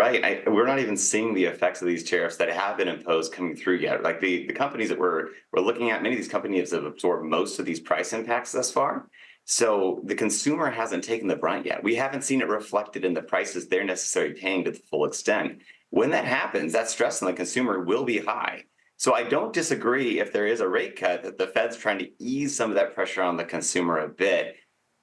Right. We're not even seeing the effects of these tariffs that have been imposed coming through yet. Like the companies that we're looking at, many of these companies have absorbed most of these price impacts thus far. So the consumer hasn't taken the brunt yet. We haven't seen it reflected in the prices they're necessarily paying to the full extent. When that happens, that stress on the consumer will be high. So I don't disagree if there is a rate cut that the Fed's trying to ease some of that pressure on the consumer a bit,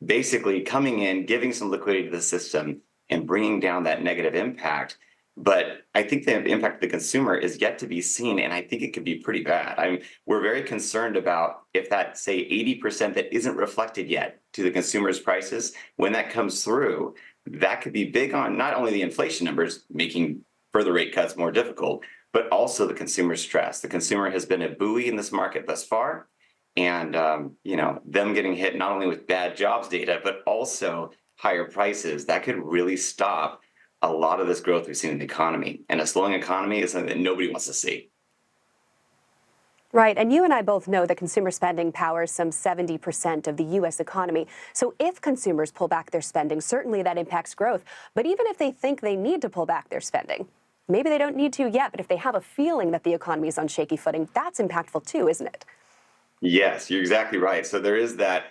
basically coming in, giving some liquidity to the system and bringing down that negative impact. But I think the impact of the consumer is yet to be seen, and I think it could be pretty bad. We're very concerned about if that, say, 80% that isn't reflected yet to the consumer's prices, when that comes through, that could be big on not only the inflation numbers, making further rate cuts more difficult, but also the consumer stress. The consumer has been a buoy in this market thus far, and them getting hit not only with bad jobs data, but also higher prices, that could really stop a lot of this growth we've seen in the economy. And a slowing economy is something that nobody wants to see. Right. And you and I both know that consumer spending powers some 70% of the U.S. economy. So if consumers pull back their spending, certainly that impacts growth. But even if they think they need to pull back their spending, maybe they don't need to yet, but if they have a feeling that the economy is on shaky footing, that's impactful too, isn't it? Yes, you're exactly right. So there is that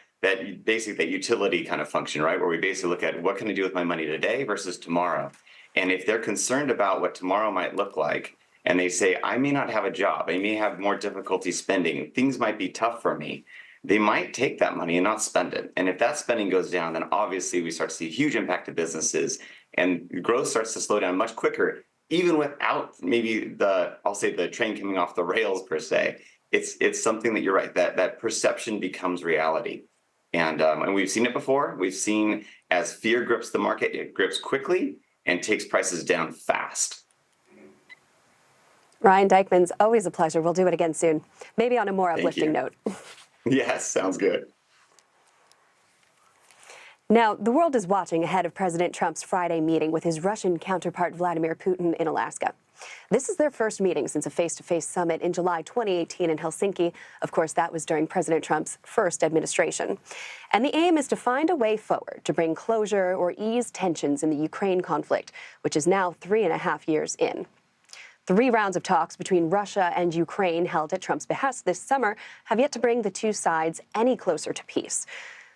basically that utility kind of function, right? Where we basically look at what can I do with my money today versus tomorrow. And if they're concerned about what tomorrow might look like, and they say, I may not have a job, I may have more difficulty spending, things might be tough for me, they might take that money and not spend it. And if that spending goes down, then obviously we start to see a huge impact to businesses, and growth starts to slow down much quicker, even without maybe I'll say the train coming off the rails per se. It's something that you're right, that perception becomes reality. And we've seen it before. We've seen as fear grips the market, it grips quickly and takes prices down fast. Ryan Dykman's always a pleasure. We'll do it again soon, maybe on a more uplifting note. Yes, sounds good. Now, the world is watching ahead of President Trump's Friday meeting with his Russian counterpart Vladimir Putin in Alaska. This is their first meeting since a face-to-face summit in July 2018 in Helsinki. Of course, that was during President Trump's first administration. And the aim is to find a way forward to bring closure or ease tensions in the Ukraine conflict, which is now 3.5 years in. 3 rounds of talks between Russia and Ukraine held at Trump's behest this summer have yet to bring the two sides any closer to peace.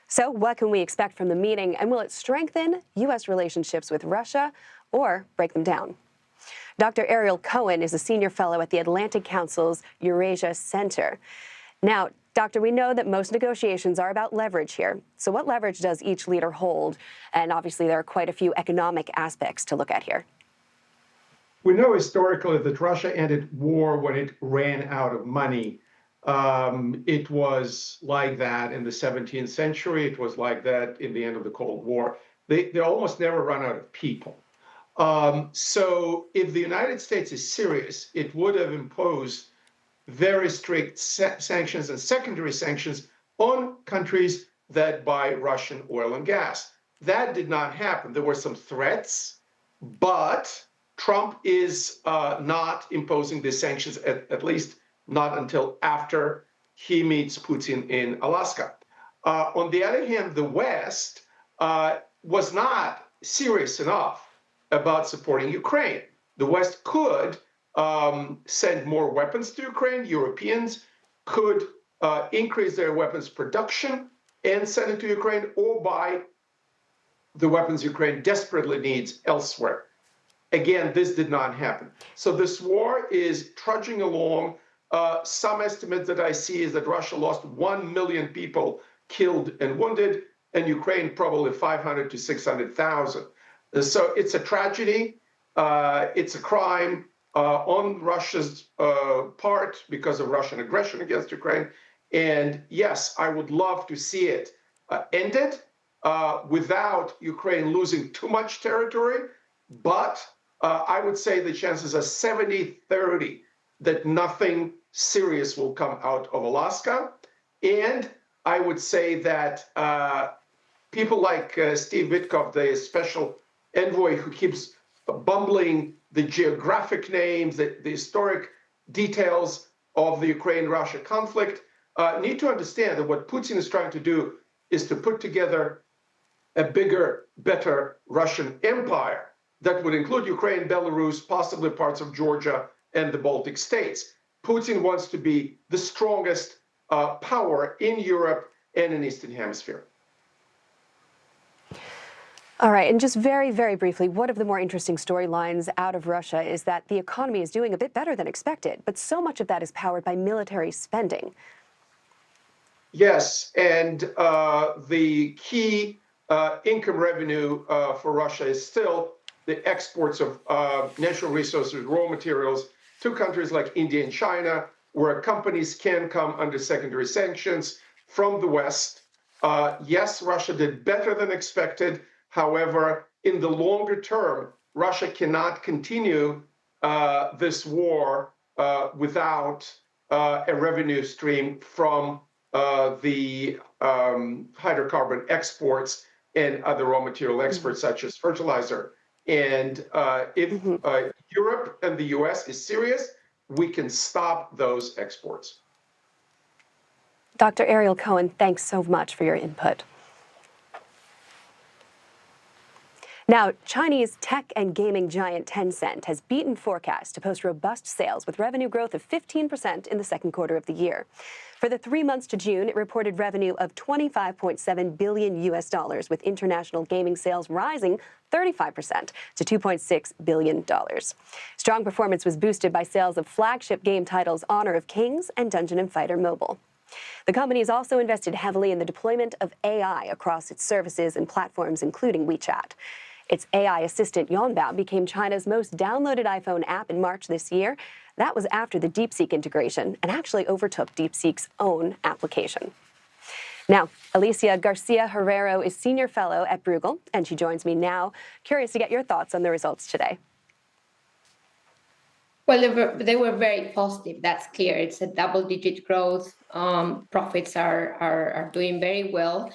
So what can we expect from the meeting, and will it strengthen U.S. relationships with Russia or break them down? Dr. Ariel Cohen is a senior fellow at the Atlantic Council's Eurasia Center. Now, Doctor, we know that most negotiations are about leverage here. So what leverage does each leader hold? And obviously there are quite a few economic aspects to look at here. We know historically that Russia ended war when it ran out of money. It was like that in the 17th century. It was like that in the end of the Cold War. They almost never run out of people. So if the United States is serious, it would have imposed very strict sanctions and secondary sanctions on countries that buy Russian oil and gas. That did not happen. There were some threats, but Trump is not imposing the sanctions, at least not until after he meets Putin in Alaska. On the other hand, the West was not serious enough about supporting Ukraine. The West could send more weapons to Ukraine. Europeans could increase their weapons production and send it to Ukraine, or buy the weapons Ukraine desperately needs elsewhere. Again, this did not happen. So this war is trudging along. Some estimates that I see is that Russia lost 1 million people killed and wounded, and Ukraine probably 500 to 600,000. So it's a tragedy. It's a crime on Russia's part because of Russian aggression against Ukraine. And yes, I would love to see it ended without Ukraine losing too much territory. But I would say the chances are 70-30 that nothing serious will come out of Alaska. And I would say that people like Steve Witkoff, the special envoy who keeps bumbling the geographic names, the historic details of the Ukraine-Russia conflict, need to understand that what Putin is trying to do is to put together a bigger, better Russian empire that would include Ukraine, Belarus, possibly parts of Georgia and the Baltic states. Putin wants to be the strongest power in Europe and in Eastern Hemisphere. All right, and just very, very briefly, one of the more interesting storylines out of Russia is that the economy is doing a bit better than expected, but so much of that is powered by military spending. Yes, and the key income revenue for Russia is still the exports of natural resources, raw materials to countries like India and China, where companies can come under secondary sanctions from the West. Yes, Russia did better than expected. However, in the longer term, Russia cannot continue this war without a revenue stream from the hydrocarbon exports and other raw material exports, such as fertilizer. And if Europe and the US is serious, we can stop those exports. Dr. Ariel Cohen, thanks so much for your input. Now, Chinese tech and gaming giant Tencent has beaten forecasts to post robust sales with revenue growth of 15% in the second quarter of the year. For the 3 months to June, it reported revenue of $25.7 billion with international gaming sales rising 35% to $2.6 billion. Strong performance was boosted by sales of flagship game titles Honor of Kings and Dungeon & Fighter Mobile. The company has also invested heavily in the deployment of AI across its services and platforms, including WeChat. Its AI assistant Yuanbao became China's most downloaded iPhone app in March this year. That was after the DeepSeek integration and actually overtook DeepSeek's own application. Now, Alicia Garcia Herrero is senior fellow at Bruegel, and she joins me now. Curious to get your thoughts on the results today. Well, they were very positive. That's clear. It's a double-digit growth. Profits are doing very well.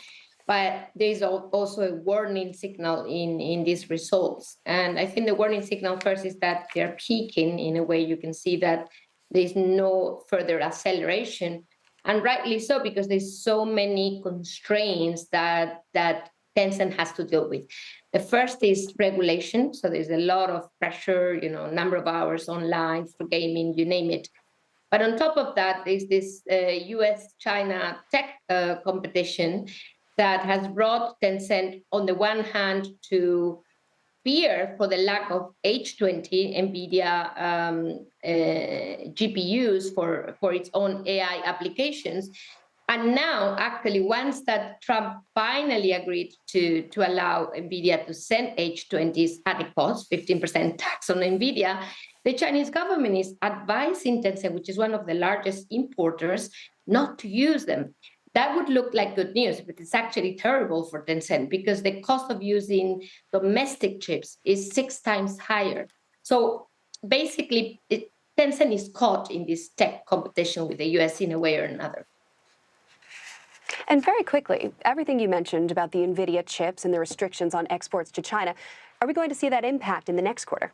But there's also a warning signal in these results. And I think the warning signal first is that they're peaking in a way. You can see that there's no further acceleration. And rightly so, because there's so many constraints that Tencent has to deal with. The first is regulation. So there's a lot of pressure, number of hours online for gaming, you name it. But on top of that, there's this US-China tech competition that has brought Tencent, on the one hand, to fear for the lack of H20 NVIDIA GPUs for its own AI applications. And now, actually, once that Trump finally agreed to allow NVIDIA to send H20s at a cost, 15% tax on NVIDIA, the Chinese government is advising Tencent, which is one of the largest importers, not to use them. That would look like good news, but it's actually terrible for Tencent because the cost of using domestic chips is 6 times higher. So basically, Tencent is caught in this tech competition with the US in a way or another. And very quickly, everything you mentioned about the NVIDIA chips and the restrictions on exports to China, are we going to see that impact in the next quarter?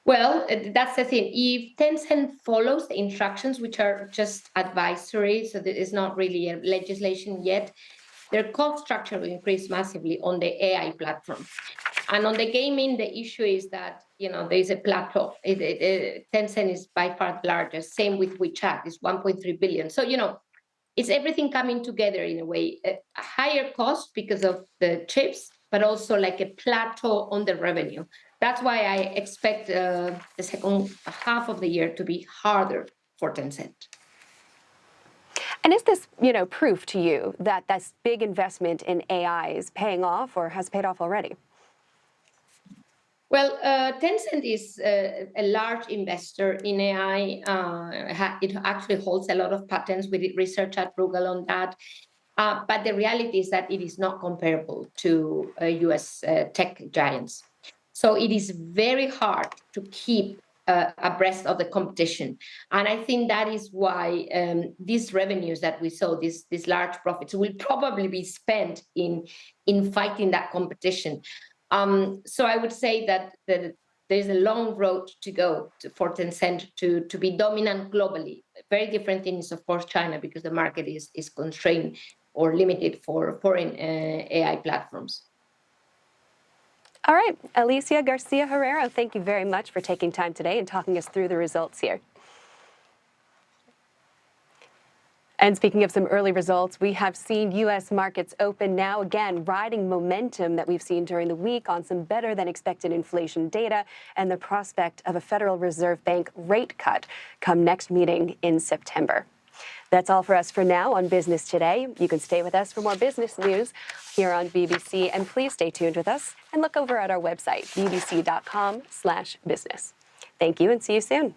Well, that's the thing. If Tencent follows the instructions, which are just advisory, so there is not really a legislation yet, their cost structure will increase massively on the AI platform. And on the gaming, the issue is that, there is a plateau. Tencent is by far the largest. Same with WeChat, it's 1.3 billion. So, it's everything coming together in a way. A higher cost because of the chips, but also like a plateau on the revenue. That's why I expect the second half of the year to be harder for Tencent. And is this, proof to you that this big investment in AI is paying off or has paid off already? Well, Tencent is a large investor in AI. It actually holds a lot of patents. We did research at Bruegel on that. But the reality is that it is not comparable to US tech giants. So it is very hard to keep abreast of the competition. And I think that is why these revenues that we saw, these large profits, will probably be spent in fighting that competition. So I would say that there's a long road to go for Tencent to be dominant globally. Very different thing is, of course, China, because the market is constrained or limited for foreign AI platforms. All right, Alicia Garcia Herrero, thank you very much for taking time today and talking us through the results here. And speaking of some early results, we have seen U.S. markets open now again, riding momentum that we've seen during the week on some better than expected inflation data and the prospect of a Federal Reserve Bank rate cut come next meeting in September. That's all for us for now on Business Today. You can stay with us for more business news here on BBC, and please stay tuned with us and look over at our website, bbc.com/business. Thank you and see you soon.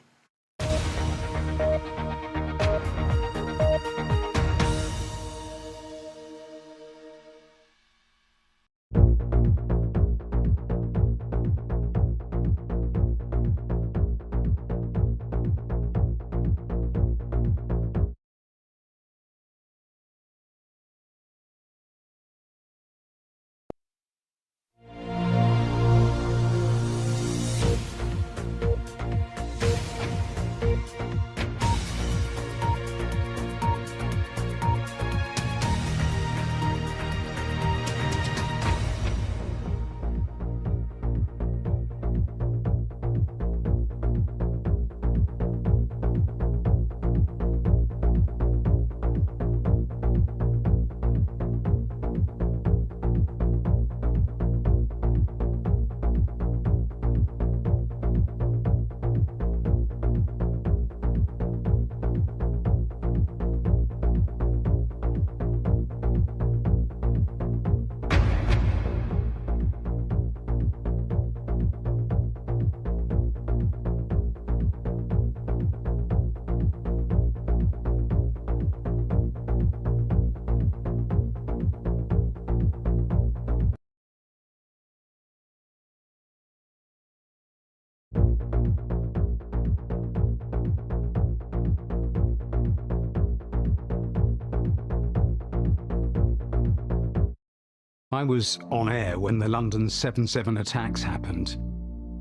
I was on air when the London 7/7 attacks happened.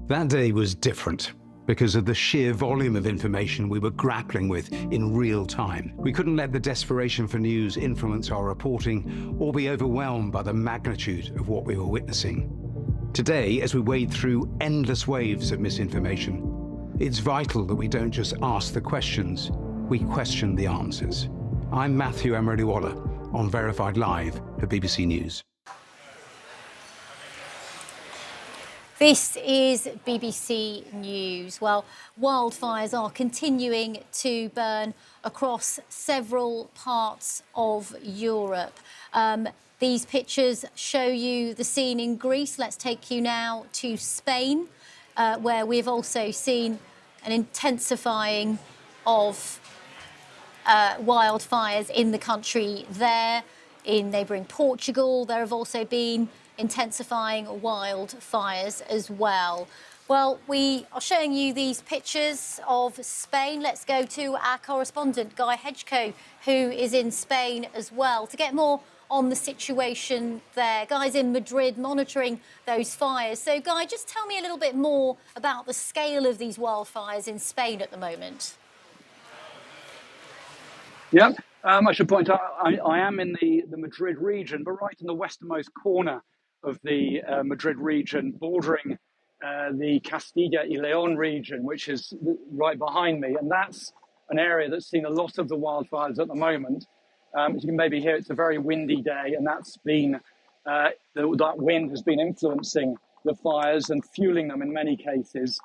That day was different because of the sheer volume of information we were grappling with in real time. We couldn't let the desperation for news influence our reporting or be overwhelmed by the magnitude of what we were witnessing. Today, as we wade through endless waves of misinformation, it's vital that we don't just ask the questions, we question the answers. I'm Matthew Emery-Waller on Verified Live for BBC News. This is BBC News. Well, wildfires are continuing to burn across several parts of Europe. These pictures show you the scene in Greece. Let's take you now to Spain, where we've also seen an intensifying of wildfires in the country there. In neighbouring Portugal, there have also been intensifying wildfires as well. Well, we are showing you these pictures of Spain. Let's go to our correspondent, Guy Hedgecoe, who is in Spain as well, to get more on the situation there. Guy's in Madrid monitoring those fires. So, Guy, just tell me a little bit more about the scale of these wildfires in Spain at the moment. Yeah, I should point out I am in the Madrid region, but right in the westernmost corner of the Madrid region, bordering the Castilla y León region, which is right behind me. And that's an area that's seen a lot of the wildfires at the moment. As you can maybe hear, it's a very windy day, and that's been that wind has been influencing the fires and fueling them in many cases.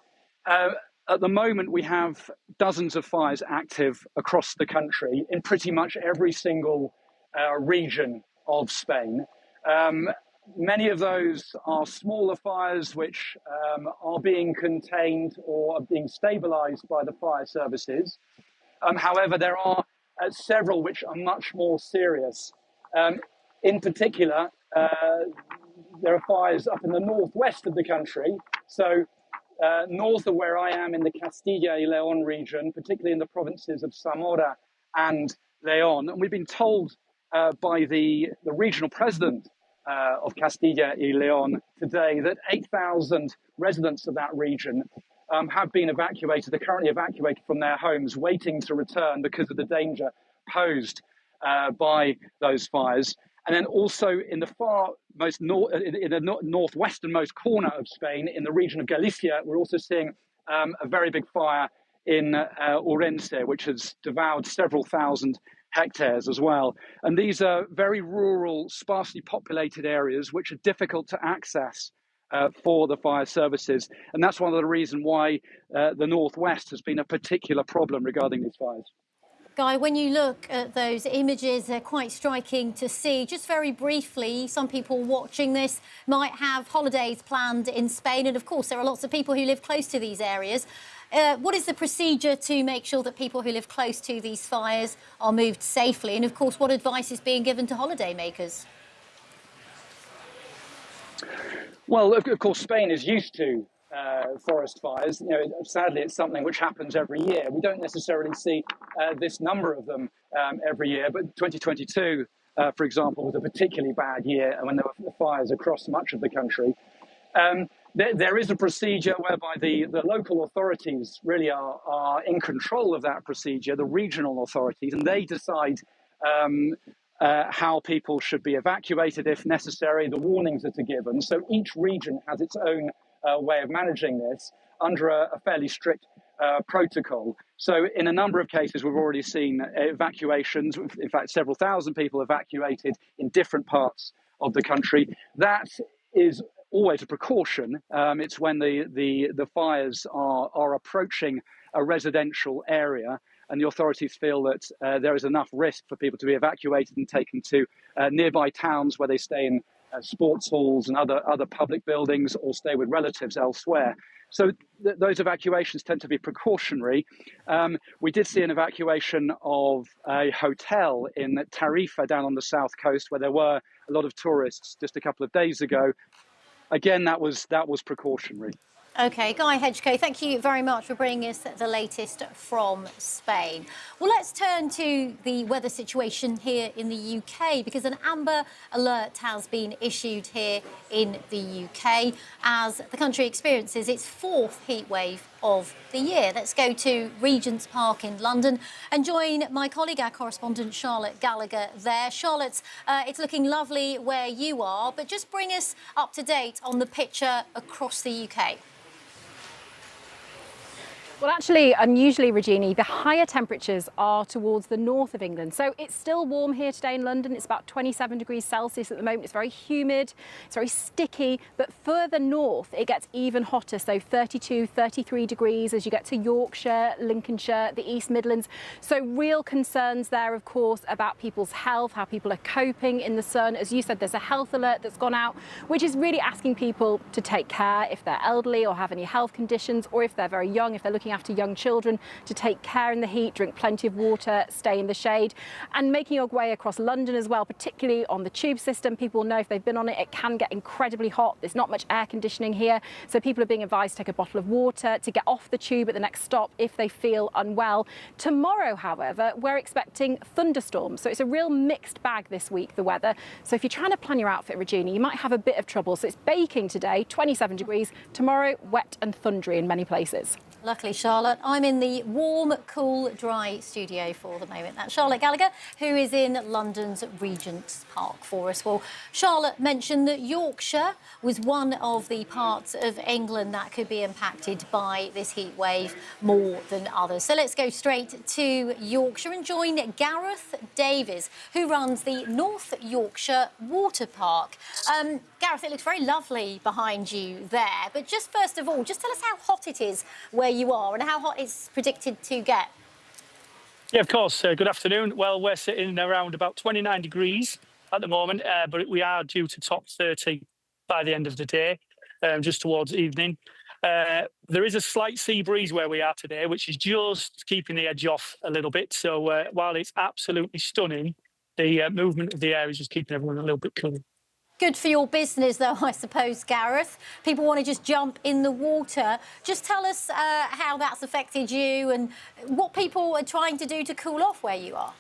At the moment, we have dozens of fires active across the country in pretty much every single region of Spain. Many of those are smaller fires which are being contained or are being stabilized by the fire services. However, there are several which are much more serious. In particular, there are fires up in the northwest of the country. So north of where I am in the Castilla y León region, particularly in the provinces of Zamora and León. And we've been told by the regional president of Castilla y León today that 8,000 residents of that region have been evacuated. They're currently evacuated from their homes, waiting to return because of the danger posed by those fires. And then also in the northwesternmost corner of Spain, in the region of Galicia, we're also seeing a very big fire in Orense, which has devoured several thousand hectares as well. And these are very rural, sparsely populated areas which are difficult to access for the fire services. And that's one of the reasons why the Northwest has been a particular problem regarding these fires. Guy, when you look at those images, they're quite striking to see. Just very briefly, some people watching this might have holidays planned in Spain. And of course, there are lots of people who live close to these areas. What is the procedure to make sure that people who live close to these fires are moved safely? And of course, what advice is being given to holidaymakers? Well, of course, Spain is used to forest fires. Sadly, it's something which happens every year. We don't necessarily see this number of them every year, but 2022, for example, was a particularly bad year when there were fires across much of the country. There is a procedure whereby the local authorities really are in control of that procedure, the regional authorities, and they decide how people should be evacuated if necessary, the warnings that are given. So each region has its own way of managing this under a fairly strict protocol. So in a number of cases, we've already seen evacuations, in fact, several thousand people evacuated in different parts of the country. That is always a precaution. It's when the fires are approaching a residential area and the authorities feel that there is enough risk for people to be evacuated and taken to nearby towns where they stay in sports halls and other public buildings or stay with relatives elsewhere. So those evacuations tend to be precautionary. We did see an evacuation of a hotel in Tarifa down on the south coast where there were a lot of tourists just a couple of days ago. Again, that was precautionary. OK, Guy Hedgecoe, thank you very much for bringing us the latest from Spain. Well, let's turn to the weather situation here in the UK, because an amber alert has been issued here in the UK as the country experiences its fourth heat wave of the year. Let's go to Regent's Park in London and join my colleague, our correspondent Charlotte Gallagher there. Charlotte, it's looking lovely where you are, but just bring us up to date on the picture across the UK. Well, actually, unusually, Regina, the higher temperatures are towards the north of England. So it's still warm here today in London. It's about 27 degrees Celsius at the moment. It's very humid, it's very sticky. But further north, it gets even hotter. So 32, 33 degrees as you get to Yorkshire, Lincolnshire, the East Midlands. So real concerns there, of course, about people's health, how people are coping in the sun. As you said, there's a health alert that's gone out, which is really asking people to take care if they're elderly or have any health conditions, or if they're very young, if they're looking after young children, to take care in the heat, drink plenty of water, stay in the shade. And making your way across London as well, particularly on the tube system, people know if they've been on it, it can get incredibly hot. There's not much air conditioning here, so people are being advised to take a bottle of water, to get off the tube at the next stop if they feel unwell. Tomorrow, however, we're expecting thunderstorms, so it's a real mixed bag this week, the weather. So if you're trying to plan your outfit, Regina, you might have a bit of trouble. So it's baking today, 27 degrees, tomorrow wet and thundery in many places. Luckily, Charlotte, I'm in the warm, cool, dry studio for the moment. That's Charlotte Gallagher, who is in London's Regent's Park for us. Well, Charlotte mentioned that Yorkshire was one of the parts of England that could be impacted by this heat wave more than others. So let's go straight to Yorkshire and join Gareth Davies, who runs the North Yorkshire Water Park. Gareth, it looks very lovely behind you there. But just first of all, just tell us how hot it is where you are and how hot it's predicted to get. Yeah, of course. Good afternoon. Well, we're sitting around about 29 degrees at the moment, but we are due to top 30 by the end of the day, just towards evening. There is a slight sea breeze where we are today, which is just keeping the edge off a little bit. So while it's absolutely stunning, the movement of the air is just keeping everyone a little bit cool. Good for your business, though, I suppose, Gareth. People want to just jump in the water. Just tell us how that's affected you and what people are trying to do to cool off where you are.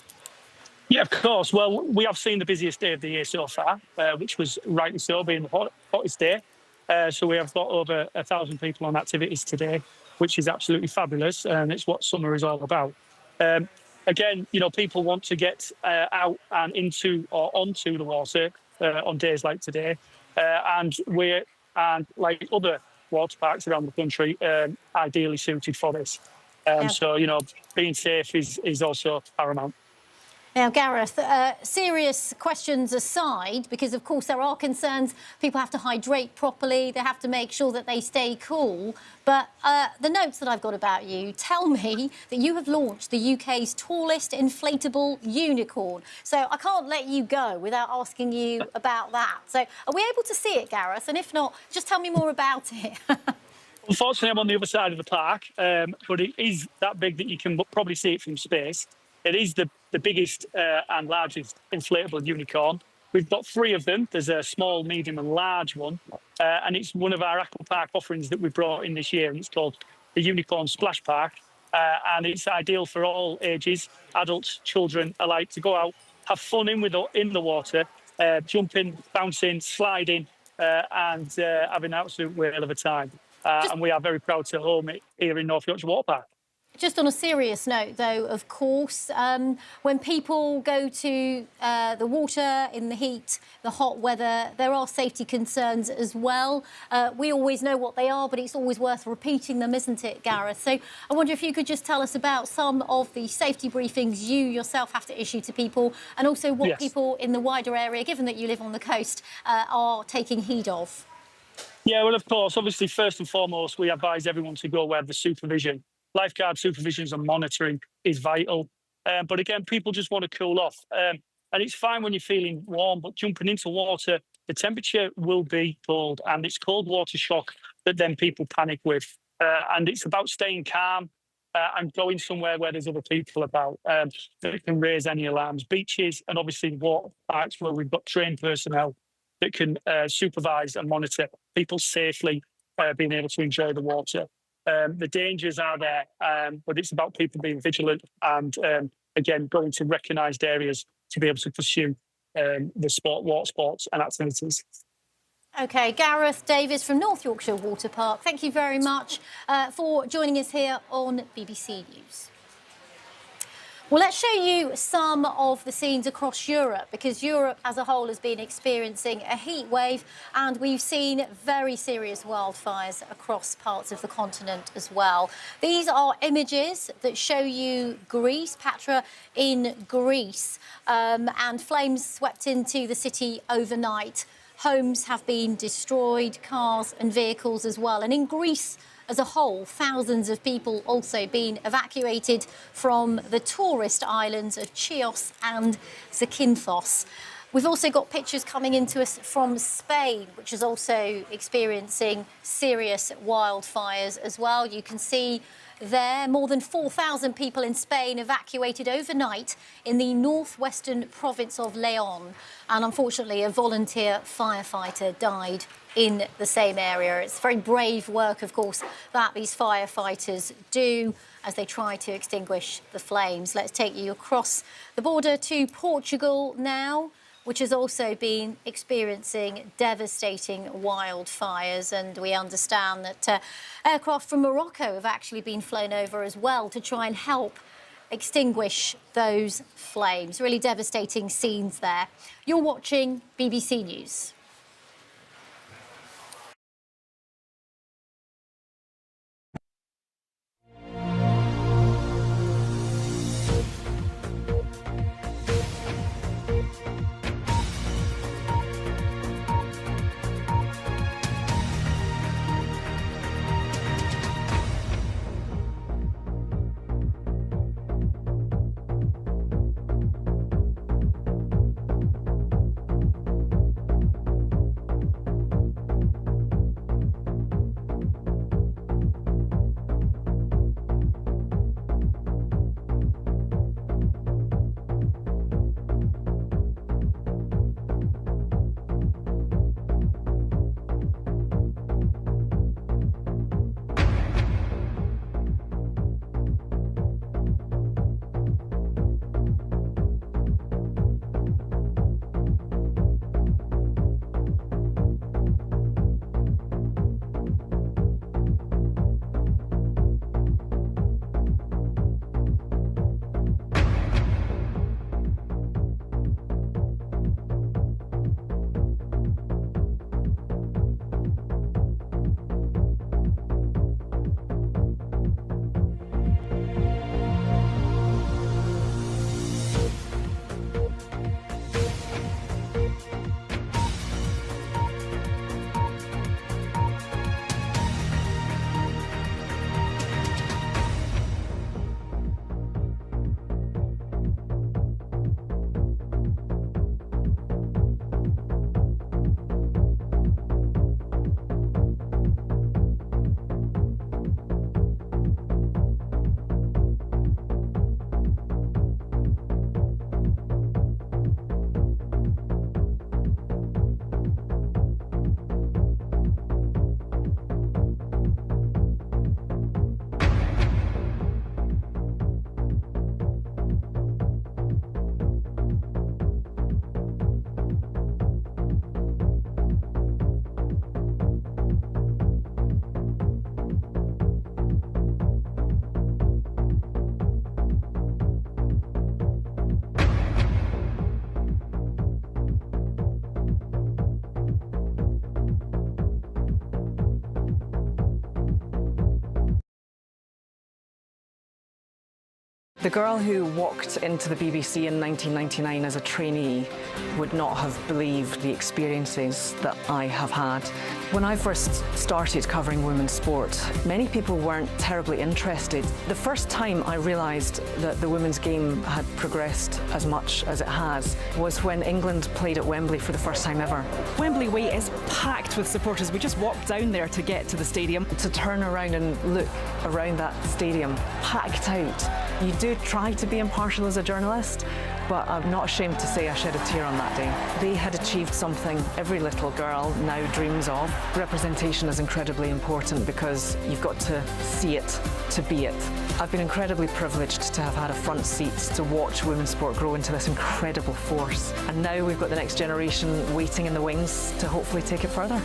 Yeah, of course. Well, we have seen the busiest day of the year so far, which was rightly so, being the hottest day. So we have got over 1,000 people on activities today, which is absolutely fabulous, and it's what summer is all about. again, people want to get out and into or onto the water on days like today, and like other water parks around the country, ideally suited for this. So being safe is also paramount. Now, Gareth, serious questions aside, because of course there are concerns, people have to hydrate properly, they have to make sure that they stay cool. But the notes that I've got about you tell me that you have launched the UK's tallest inflatable unicorn. So I can't let you go without asking you about that. So are we able to see it, Gareth? And if not, just tell me more about it. Unfortunately, I'm on the other side of the park, but it is that big that you can probably see it from space. It is the biggest and largest inflatable unicorn. We've got 3 of them. There's a small, medium and large one. And it's one of our Aqua Park offerings that we brought in this year. And it's called the Unicorn Splash Park. And it's ideal for all ages, adults, children alike, to go out, have fun in the water, jumping, bouncing, sliding, and having an absolute whale of a time. And we are very proud to home it here in North Yorkshire Water Park. Just on a serious note, though, of course, when people go to the water in the heat, the hot weather, there are safety concerns as well. We always know what they are, but it's always worth repeating them, isn't it, Gareth? So I wonder if you could just tell us about some of the safety briefings you yourself have to issue to people, and also what people in the wider area, given that you live on the coast, are taking heed of. Yeah, well, of course, obviously, first and foremost, we advise everyone to go where the supervision. Lifeguard supervisions and monitoring is vital. But again, people just want to cool off. And it's fine when you're feeling warm, but jumping into water, the temperature will be cold. And it's cold water shock that then people panic with. And it's about staying calm and going somewhere where there's other people about that can raise any alarms. Beaches and obviously water parks where we've got trained personnel that can supervise and monitor people safely being able to enjoy the water. The dangers are there, but it's about people being vigilant and, again, going to recognised areas to be able to pursue the water sports and activities. OK, Gareth Davis from North Yorkshire Water Park, thank you very much for joining us here on BBC News. Well, let's show you some of the scenes across Europe, because Europe as a whole has been experiencing a heat wave, and we've seen very serious wildfires across parts of the continent as well. These are images that show you Greece, Patra in Greece, and flames swept into the city overnight. Homes have been destroyed, cars and vehicles as well. And in Greece as a whole, thousands of people also been evacuated from the tourist islands of Chios and Zakynthos. We've also got pictures coming into us from Spain, which is also experiencing serious wildfires as well. You can see there more than 4,000 people in Spain evacuated overnight in the northwestern province of Leon. And unfortunately, a volunteer firefighter died in the same area. It's very brave work, of course, that these firefighters do as they try to extinguish the flames. Let's take you across the border to Portugal now, which has also been experiencing devastating wildfires. And we understand that aircraft from Morocco have actually been flown over as well to try and help extinguish those flames. Really devastating scenes there. You're watching BBC News. The girl who walked into the BBC in 1999 as a trainee would not have believed the experiences that I have had. When I first started covering women's sport, many people weren't terribly interested. The first time I realised that the women's game had progressed as much as it has was when England played at Wembley for the first time ever. Wembley Way is packed with supporters. We just walked down there to get to the stadium. To turn around and look around that stadium, packed out. You do try to be impartial as a journalist, but I'm not ashamed to say I shed a tear on that day. They had achieved something every little girl now dreams of. Representation is incredibly important because you've got to see it to be it. I've been incredibly privileged to have had a front seat to watch women's sport grow into this incredible force. And now we've got the next generation waiting in the wings to hopefully take it further.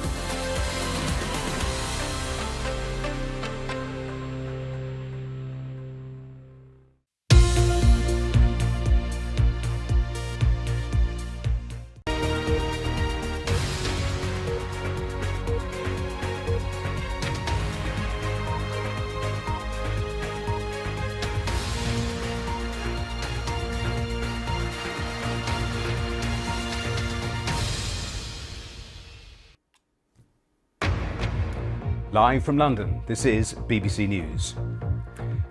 Live from London, this is BBC News.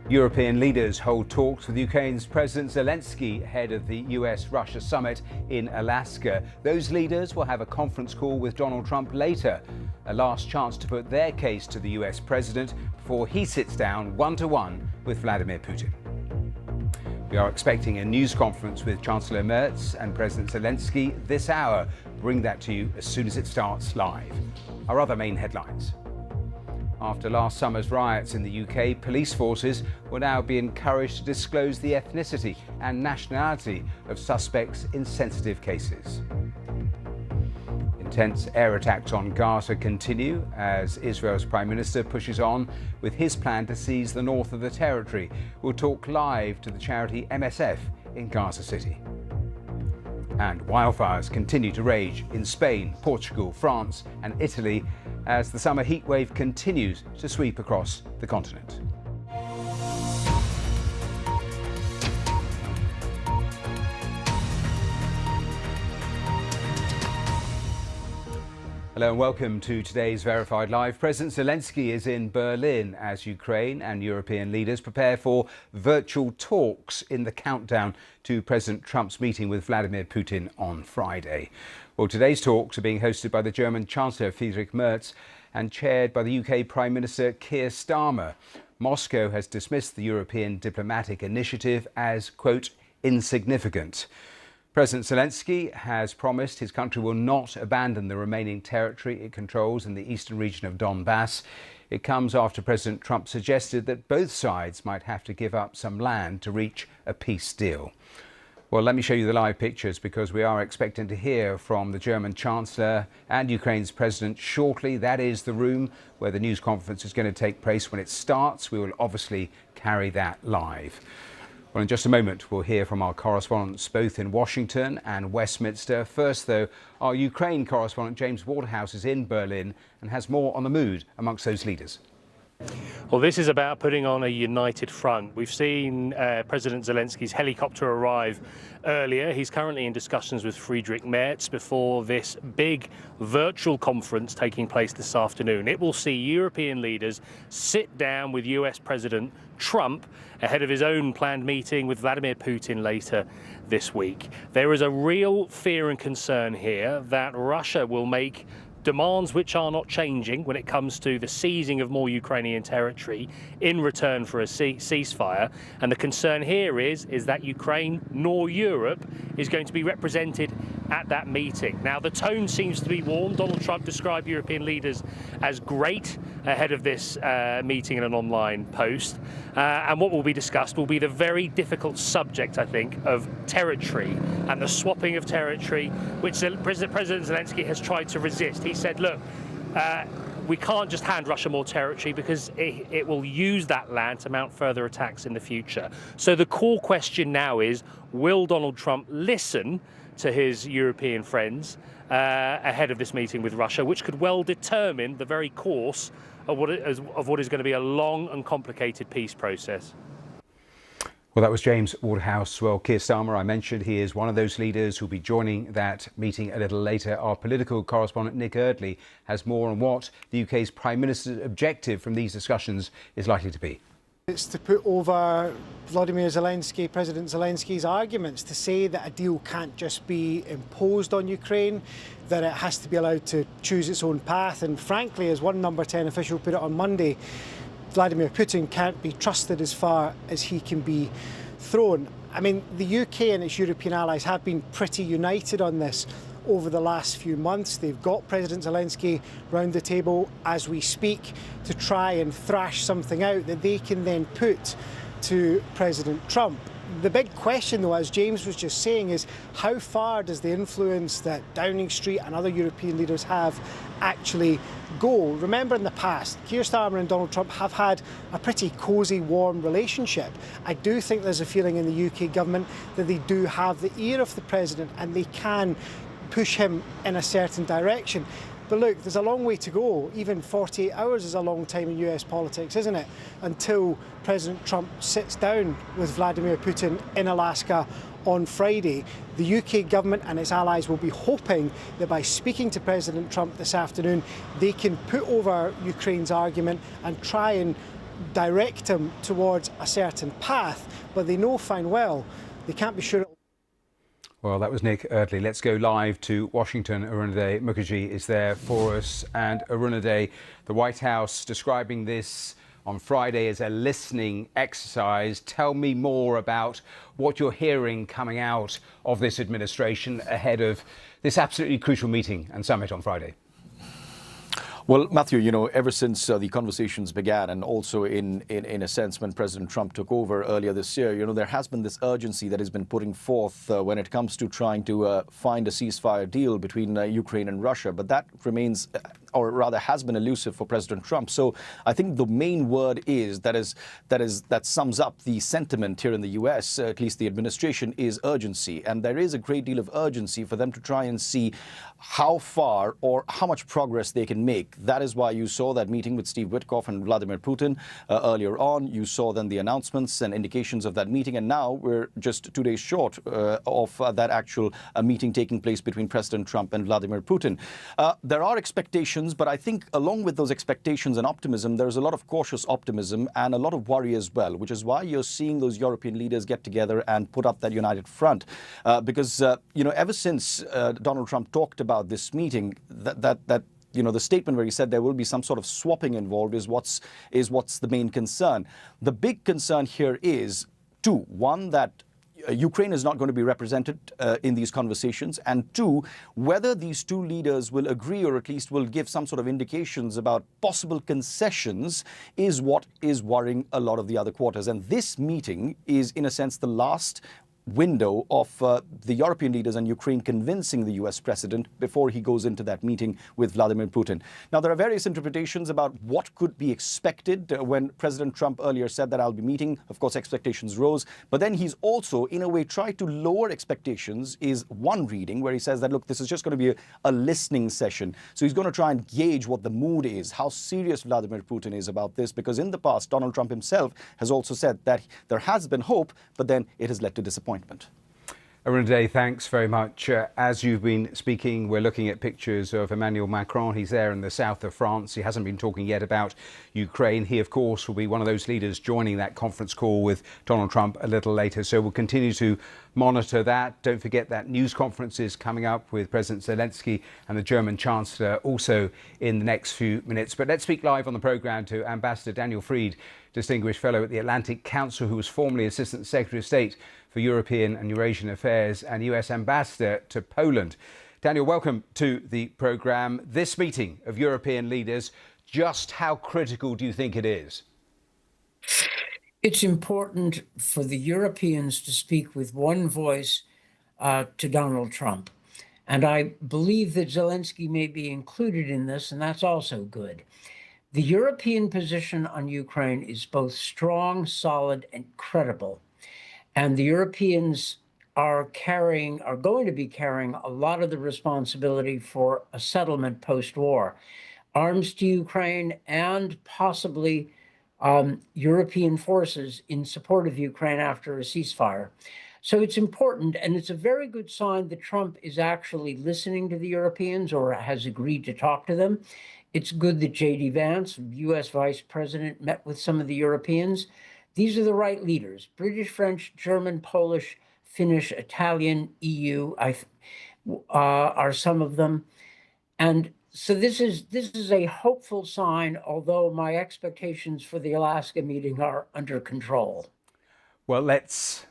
European leaders hold talks with Ukraine's President Zelensky ahead of the US-Russia summit in Alaska. Those leaders will have a conference call with Donald Trump later, a last chance to put their case to the US president before he sits down one-to-one with Vladimir Putin. We are expecting a news conference with Chancellor Merz and President Zelensky this hour. Bring that to you as soon as it starts live. Our other main headlines. After last summer's riots in the UK, police forces will now be encouraged to disclose the ethnicity and nationality of suspects in sensitive cases. Intense air attacks on Gaza continue as Israel's Prime Minister pushes on with his plan to seize the north of the territory. We'll talk live to the charity MSF in Gaza City. And wildfires continue to rage in Spain, Portugal, France and Italy as the summer heatwave continues to sweep across the continent. Hello and welcome to today's Verified Live. President Zelensky is in Berlin as Ukraine and European leaders prepare for virtual talks in the countdown to President Trump's meeting with Vladimir Putin on Friday. Well, today's talks are being hosted by the German Chancellor Friedrich Merz and chaired by the UK Prime Minister Keir Starmer. Moscow has dismissed the European diplomatic initiative as, quote, insignificant. President Zelensky has promised his country will not abandon the remaining territory it controls in the eastern region of Donbass. It comes after President Trump suggested that both sides might have to give up some land to reach a peace deal. Well, let me show you the live pictures because we are expecting to hear from the German Chancellor and Ukraine's President shortly. That is the room where the news conference is going to take place. When it starts, we will obviously carry that live. Well, in just a moment, we'll hear from our correspondents both in Washington and Westminster. First, though, our Ukraine correspondent James Waterhouse is in Berlin and has more on the mood amongst those leaders. Well, this is about putting on a united front. We've seen President Zelensky's helicopter arrive earlier. He's currently in discussions with Friedrich Merz before this big virtual conference taking place this afternoon. It will see European leaders sit down with US President Trump ahead of his own planned meeting with Vladimir Putin later this week. There is a real fear and concern here that Russia will make demands which are not changing when it comes to the seizing of more Ukrainian territory in return for a ceasefire. And the concern here is that Ukraine nor Europe is going to be represented at that meeting. Now, the tone seems to be warm. Donald Trump described European leaders as great ahead of this meeting in an online post. And what will be discussed will be the very difficult subject, I think, of territory and the swapping of territory, which President Zelensky has tried to resist. He said, look, we can't just hand Russia more territory because it will use that land to mount further attacks in the future. So the core question now is, will Donald Trump listen to his European friends ahead of this meeting with Russia, which could well determine the very course of what is going to be a long and complicated peace process? Well, that was James Waterhouse. Well, Keir Starmer, I mentioned, he is one of those leaders who'll be joining that meeting a little later. Our political correspondent Nick Eardley has more on what the UK's Prime Minister's objective from these discussions is likely to be. It's to put over Vladimir Zelensky, President Zelensky's arguments, to say that a deal can't just be imposed on Ukraine, that it has to be allowed to choose its own path. And frankly, as one number 10 official put it on Monday, Vladimir Putin can't be trusted as far as he can be thrown. I mean, the UK and its European allies have been pretty united on this over the last few months. They've got President Zelensky round the table as we speak to try and thrash something out that they can then put to President Trump. The big question, though, as James was just saying, is how far does the influence that Downing Street and other European leaders have actually go? Remember, in the past, Keir Starmer and Donald Trump have had a pretty cosy, warm relationship. I do think there's a feeling in the UK government that they do have the ear of the president and they can push him in a certain direction. But look, there's a long way to go. Even 48 hours is a long time in US politics, isn't it? Until President Trump sits down with Vladimir Putin in Alaska on Friday. The UK government and its allies will be hoping that by speaking to President Trump this afternoon, they can put over Ukraine's argument and try and direct him towards a certain path. But they know fine well they can't be sure. Well, that was Nick Eardley. Let's go live to Washington. Arunade Mukherjee is there for us. And Arunade, the White House describing this on Friday as a listening exercise. Tell me more about what you're hearing coming out of this administration ahead of this absolutely crucial meeting and summit on Friday. Well, Matthew, you know, ever since the conversations began, and also in a sense when President Trump took over earlier this year, you know, there has been this urgency that has been putting forth when it comes to trying to find a ceasefire deal between Ukraine and Russia. But that remains, or rather has been elusive for President Trump. So I think the main word that sums up the sentiment here in the US, at least the administration, is urgency. And there is a great deal of urgency for them to try and see how far or how much progress they can make. That is why you saw that meeting with Steve Witkoff and Vladimir Putin earlier on. You saw then the announcements and indications of that meeting. And now we're just 2 days short of that actual meeting taking place between President Trump and Vladimir Putin. There are expectations, but I think along with those expectations and optimism, there's a lot of cautious optimism and a lot of worry as well, which is why you're seeing those European leaders get together and put up that united front. Because, you know, ever since Donald Trump talked about this meeting, you know, the statement where he said there will be some sort of swapping involved is what's the main concern. The big concern here is two. One, that Ukraine is not going to be represented in these conversations, and two, whether these two leaders will agree or at least will give some sort of indications about possible concessions is what is worrying a lot of the other quarters. And this meeting is, in a sense, the last window of the European leaders and Ukraine convincing the US president before he goes into that meeting with Vladimir Putin. Now, there are various interpretations about what could be expected. When President Trump earlier said that I'll be meeting, of course, expectations rose. But then he's also, in a way, tried to lower expectations, is one reading where he says that, look, this is just going to be a listening session. So he's going to try and gauge what the mood is, how serious Vladimir Putin is about this, because in the past, Donald Trump himself has also said that there has been hope, but then it has led to disappointment. Arunade, thanks very much. As you've been speaking, we're looking at pictures of Emmanuel Macron. He's there in the south of France. He hasn't been talking yet about Ukraine. He, of course, will be one of those leaders joining that conference call with Donald Trump a little later. So we'll continue to monitor that. Don't forget that news conference is coming up with President Zelensky and the German Chancellor also in the next few minutes. But let's speak live on the programme to Ambassador Daniel Fried, Distinguished Fellow at the Atlantic Council, who was formerly Assistant Secretary of State for European and Eurasian Affairs and US Ambassador to Poland. Daniel, welcome to the programme. This meeting of European leaders, just how critical do you think it is? It's important for the Europeans to speak with one voice to Donald Trump. And I believe that Zelensky may be included in this, and that's also good. The European position on Ukraine is both strong, solid, and credible. And the Europeans are going to be carrying a lot of the responsibility for a settlement post-war. Arms to Ukraine and possibly European forces in support of Ukraine after a ceasefire. So it's important, and it's a very good sign that Trump is actually listening to the Europeans or has agreed to talk to them. It's good that J.D. Vance, U.S. Vice President, met with some of the Europeans. These are the right leaders: British, French, German, Polish, Finnish, Italian, EU are some of them. And so this is a hopeful sign, although my expectations for the Alaska meeting are under control. Well, let's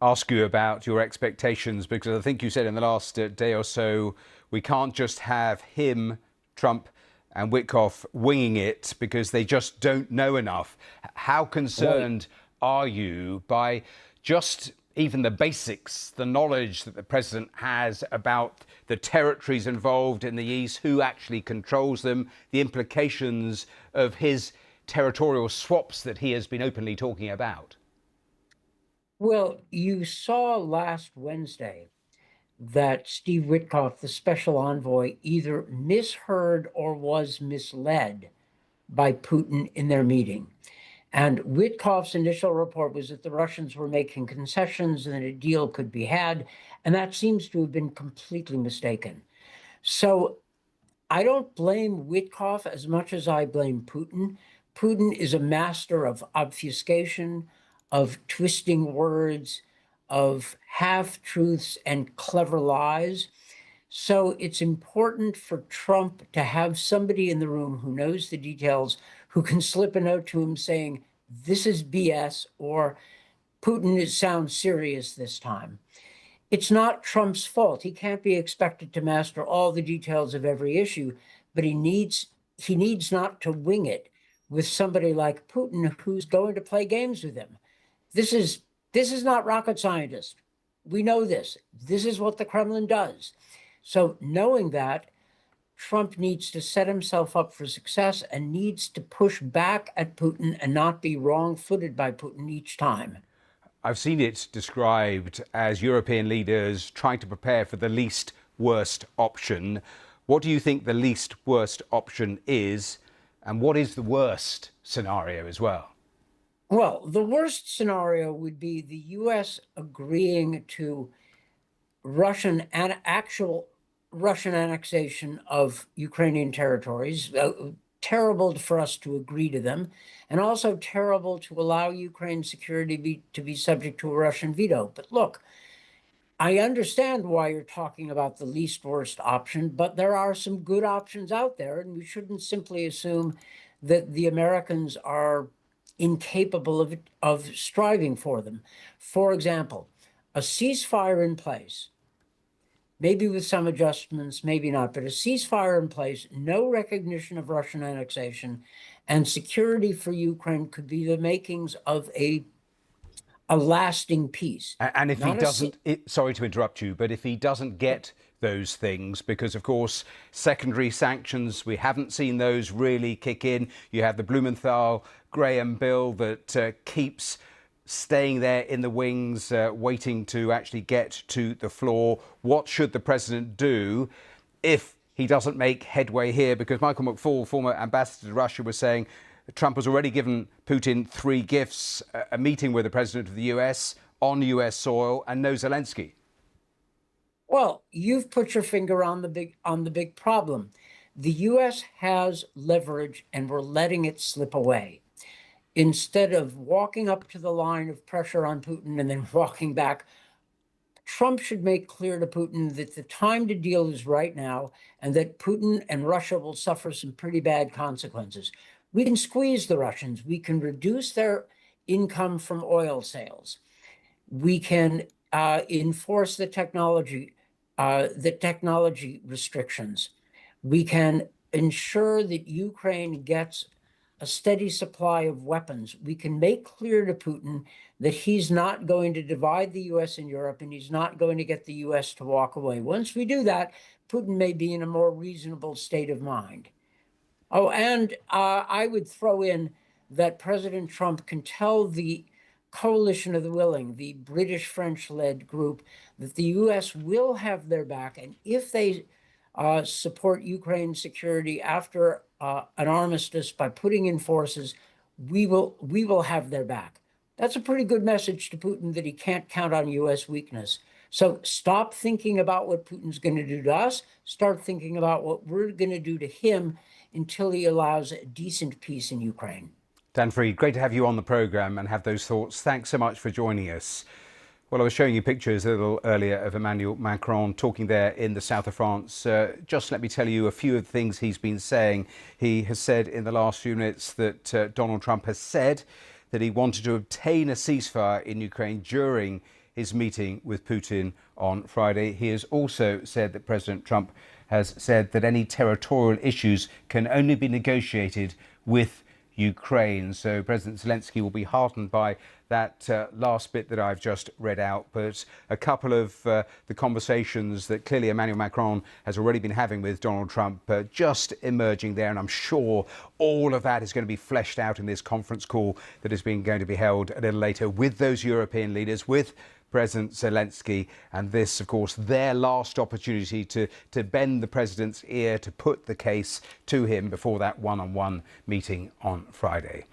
ask you about your expectations, because I think you said in the last day or so, we can't just have him, Trump, and Witkoff winging it because they just don't know enough. How concerned are you by just even the basics, the knowledge that the president has about the territories involved in the East, who actually controls them, the implications of his territorial swaps that he has been openly talking about? Well, you saw last Wednesday that Steve Witkoff, the special envoy, either misheard or was misled by Putin in their meeting. And Witkoff's initial report was that the Russians were making concessions and that a deal could be had, and that seems to have been completely mistaken. So I don't blame Witkoff as much as I blame Putin. Putin is a master of obfuscation, of twisting words, of half-truths and clever lies. So it's important for Trump to have somebody in the room who knows the details, who can slip a note to him saying, this is BS, or Putin sounds serious this time. It's not Trump's fault. He can't be expected to master all the details of every issue, but he needs not to wing it with somebody like Putin who's going to play games with him. This is not rocket scientist. We know this. This is what the Kremlin does. So knowing that, Trump needs to set himself up for success and needs to push back at Putin and not be wrong-footed by Putin each time. I've seen it described as European leaders trying to prepare for the least worst option. What do you think the least worst option is? And what is the worst scenario as well? Well, the worst scenario would be the U.S. agreeing to actual Russian annexation of Ukrainian territories. Terrible for us to agree to them, and also terrible to allow Ukraine's security to be subject to a Russian veto. But look, I understand why you're talking about the least worst option, but there are some good options out there, and we shouldn't simply assume that the Americans are incapable of striving for them. For example, a ceasefire in place, maybe with some adjustments, maybe not, but a ceasefire in place, no recognition of Russian annexation, and security for Ukraine could be the makings of a lasting peace. And if he doesn't, sorry to interrupt you, but if he doesn't get those things, because of course secondary sanctions, we haven't seen those really kick in. You have the Blumenthal-Graham bill that keeps staying there in the wings, waiting to actually get to the floor. What should the president do if he doesn't make headway here? Because Michael McFaul, former ambassador to Russia, was saying Trump has already given Putin 3 gifts, a meeting with the president of the US on US soil, and no Zelensky. Well, you've put your finger on the big problem. The U.S. has leverage, and we're letting it slip away. Instead of walking up to the line of pressure on Putin and then walking back, Trump should make clear to Putin that the time to deal is right now, and that Putin and Russia will suffer some pretty bad consequences. We can squeeze the Russians. We can reduce their income from oil sales. We can enforce the technology restrictions. We can ensure that Ukraine gets a steady supply of weapons. We can make clear to Putin that he's not going to divide the U.S. and Europe, and he's not going to get the U.S. to walk away. Once we do that, Putin may be in a more reasonable state of mind. Oh, and I would throw in that President Trump can tell the Coalition of the Willing, the British-French-led group, that the U.S. will have their back, and if they support Ukraine's security after an armistice by putting in forces, we will have their back. That's a pretty good message to Putin that he can't count on U.S. weakness. So stop thinking about what Putin's going to do to us. Start thinking about what we're going to do to him until he allows a decent peace in Ukraine. Dan Fried, great to have you on the programme and have those thoughts. Thanks so much for joining us. Well, I was showing you pictures a little earlier of Emmanuel Macron talking there in the south of France. Just let me tell you a few of the things he's been saying. He has said in the last few minutes that Donald Trump has said that he wanted to obtain a ceasefire in Ukraine during his meeting with Putin on Friday. He has also said that President Trump has said that any territorial issues can only be negotiated with Ukraine. So President Zelensky will be heartened by that last bit that I've just read out. But a couple of the conversations that clearly Emmanuel Macron has already been having with Donald Trump just emerging there. And I'm sure all of that is going to be fleshed out in this conference call that is going to be held a little later with those European leaders, with President Zelensky, and this, of course, their last opportunity to bend the president's ear, to put the case to him before that one-on-one meeting on Friday.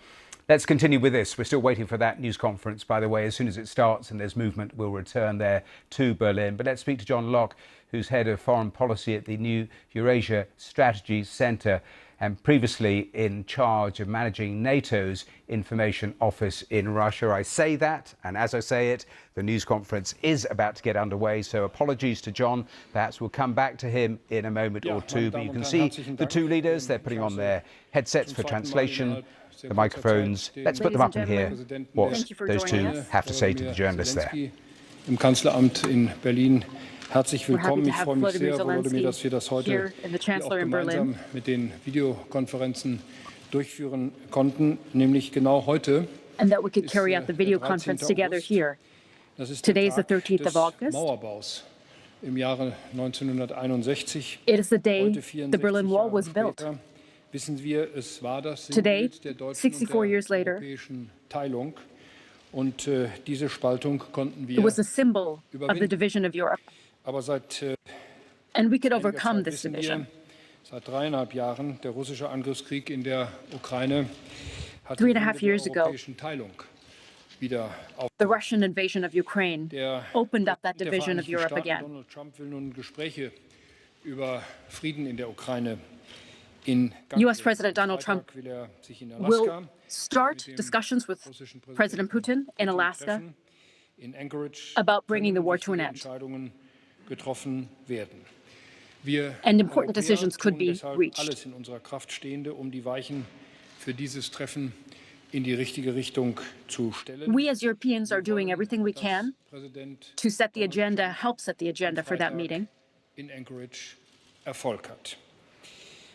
Let's continue with this. We're still waiting for that news conference, by the way. As soon as it starts and there's movement, we'll return there to Berlin. But let's speak to John Locke, who's head of foreign policy at the New Eurasia Strategy Centre and previously in charge of managing NATO's information office in Russia. I say that, and as I say it, the news conference is about to get underway, so apologies to John. Perhaps we'll come back to him in a moment or two, but you can see the two leaders. They're putting on their headsets for translation, the microphones. Let's put them up and hear what those two have to say to the journalists there. Im Kanzleramt in Berlin. Herzlich willkommen. Ich freue mich sehr, Volodymyr, dass wir das heute auch gemeinsam mit den Videokonferenzen durchführen konnten, nämlich genau heute. And that we could carry out the video conference together here. Today is the 13th of August. Mauerbaus im Jahre 1961. It is the day the Berlin Wall was built. Wissen wir, es war das Today, Sinnbild der deutschen 64 und der years later, europäischen Teilung. Und diese Spaltung konnten wir it was a symbol of the division of Europe. Aber seit And we could overcome this division. Seit 3,5 Jahren der russische Angriffskrieg in der Ukraine hat 3.5 years die ago, europäische Teilung wieder the Russian invasion of Ukraine opened up that der division of Vereinigten Europe Staaten, again. Donald Trump will nun Gespräche über Frieden in der Ukraine in Gang US setzen. President Donald Freitag Trump will sich in will Alaska start discussions with President Putin in Alaska in Anchorage about bringing the war to an end. Entscheidungen getroffen werden. Wir And important Europäer decisions could tun be deshalb reached. alles in unserer Kraft Stehende, um die Weichen für dieses Treffen in die richtige Richtung zu stellen. We as Europeans are doing everything we can Präsident to set the agenda, help set the agenda for that meeting. in Anchorage Erfolg hat.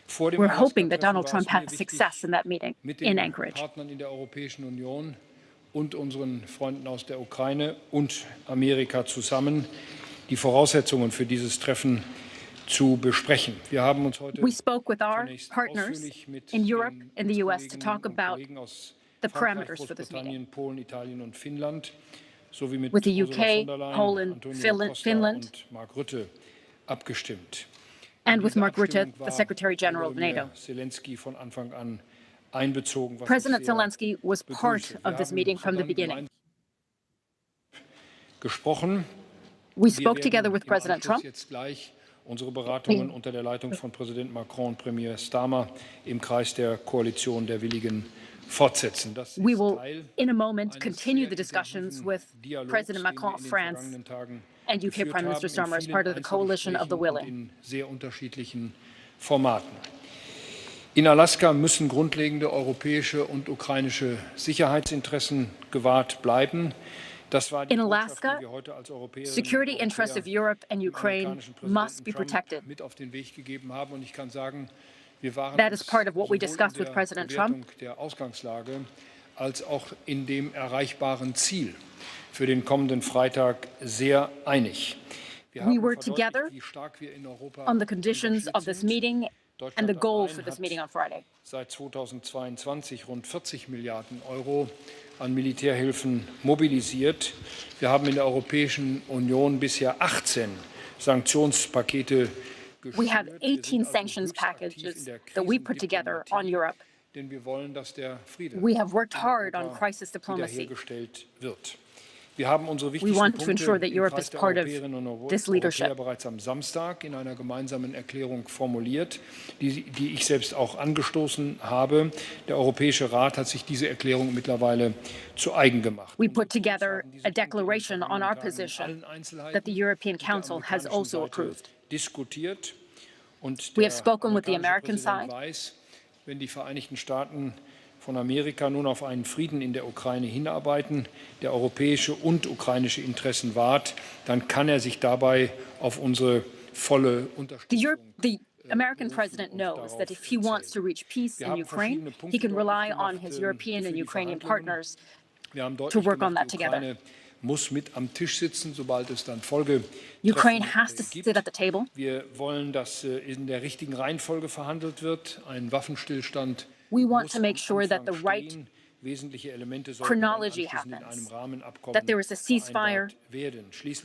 Vor dem We're hoping that Alaska-Treffen Donald war Trump es mir has wichtig, success in that meeting mit in den Anchorage. Partnern in der Europäischen Union und unseren Freunden aus der Ukraine und Amerika zusammen die Voraussetzungen für dieses Treffen zu besprechen. Wir haben uns heute We spoke with our zunächst partners ausführlich mit in Europe den and the US to Kolleginnen talk und about Kollegen aus the Frankreich, parameters for this meeting. Großbritannien, Polen, Italien und Finnland sowie mit With the Ursula UK, von der Leyen, Poland, Antonio Costa Finland, und Mark Rütte abgestimmt. and with Diese Mark Rutte, Abstimmung the war Secretary General of Volodymyr NATO. Zelensky von Anfang an einbezogen, was President ich sehr Zelensky was part begrüße. of Wir this haben meeting from the sodann beginning. gesprochen. We Wir spoke werden together with im President Anschluss Trump. jetzt gleich unsere Beratungen unter der Leitung von Präsident Macron und Premier Starmer im Kreis der Koalition der Willigen fortsetzen. Das We ist will, Teil in a moment, eines continue sehr the discussions intensiven with Dialogs, President den wir Macron in of den France vergangenen Tagen and UK geführt Prime Minister haben, Starmer as in part of vielen the coalition of the Einzelgesprächen und willing. in sehr unterschiedlichen Formaten. In Alaska müssen grundlegende europäische und ukrainische Sicherheitsinteressen gewahrt bleiben. Das war die In Botschaft, Alaska, die wir heute als Europäerinnen security und interests of Europäer Europe and dem Ukraine amerikanischen Präsidenten must be Trump protected. mit auf den Weg gegeben haben. Und ich kann sagen, wir waren That is uns part of what we sowohl discussed in with der President Bewertung Trump. der Ausgangslage als auch in dem erreichbaren Ziel für den kommenden Freitag sehr einig. Wir We haben were verdeutlicht, together wie stark wir in Europa on the conditions of this engagiert sind. meeting and the Deutschland goal allein for this hat meeting on Friday. seit 2022 rund 40 Milliarden Euro an Militärhilfen mobilisiert. Wir haben in der Europäischen Union bisher 18 Sanktionspakete We have geschnürt. Wir sind 18 also sanctions höchst aktiv packages in der that we put together on Krisendiplomatie. Europe denn wir wollen, dass der Friede We have worked in hard on Europa crisis diplomacy. wiederhergestellt wird. Wir haben unsere We wichtigsten want to ensure Punkte that im Europe Kreis is der part of Europäerinnen und this Europäer leadership. bereits am Samstag in einer gemeinsamen Erklärung formuliert, die ich selbst auch angestoßen habe. Der Europäische Rat hat sich diese Erklärung mittlerweile zu eigen gemacht. We put together a declaration on our position that the European Council has also approved. Diskutiert und We der have spoken with the amerikanische American Präsident side. weiß, wenn die Vereinigten Staaten von Amerika nun auf einen Frieden in der Ukraine hinarbeiten, der europäische und ukrainische Interessen wahrt, dann kann er sich dabei auf unsere volle Unterstützung. The American president knows that if he wants to reach peace in Ukraine, he can rely on his European and Ukrainian partners to work on that together. Muss mit am Tisch sitzen, sobald es dann Folgetreffen Ukraine has to gibt. sit at the table. Wir wollen, dass in der richtigen Reihenfolge verhandelt wird. Ein Waffenstillstand We want to make sure that the right wesentliche Elemente chronology happens, that there is a ceasefire,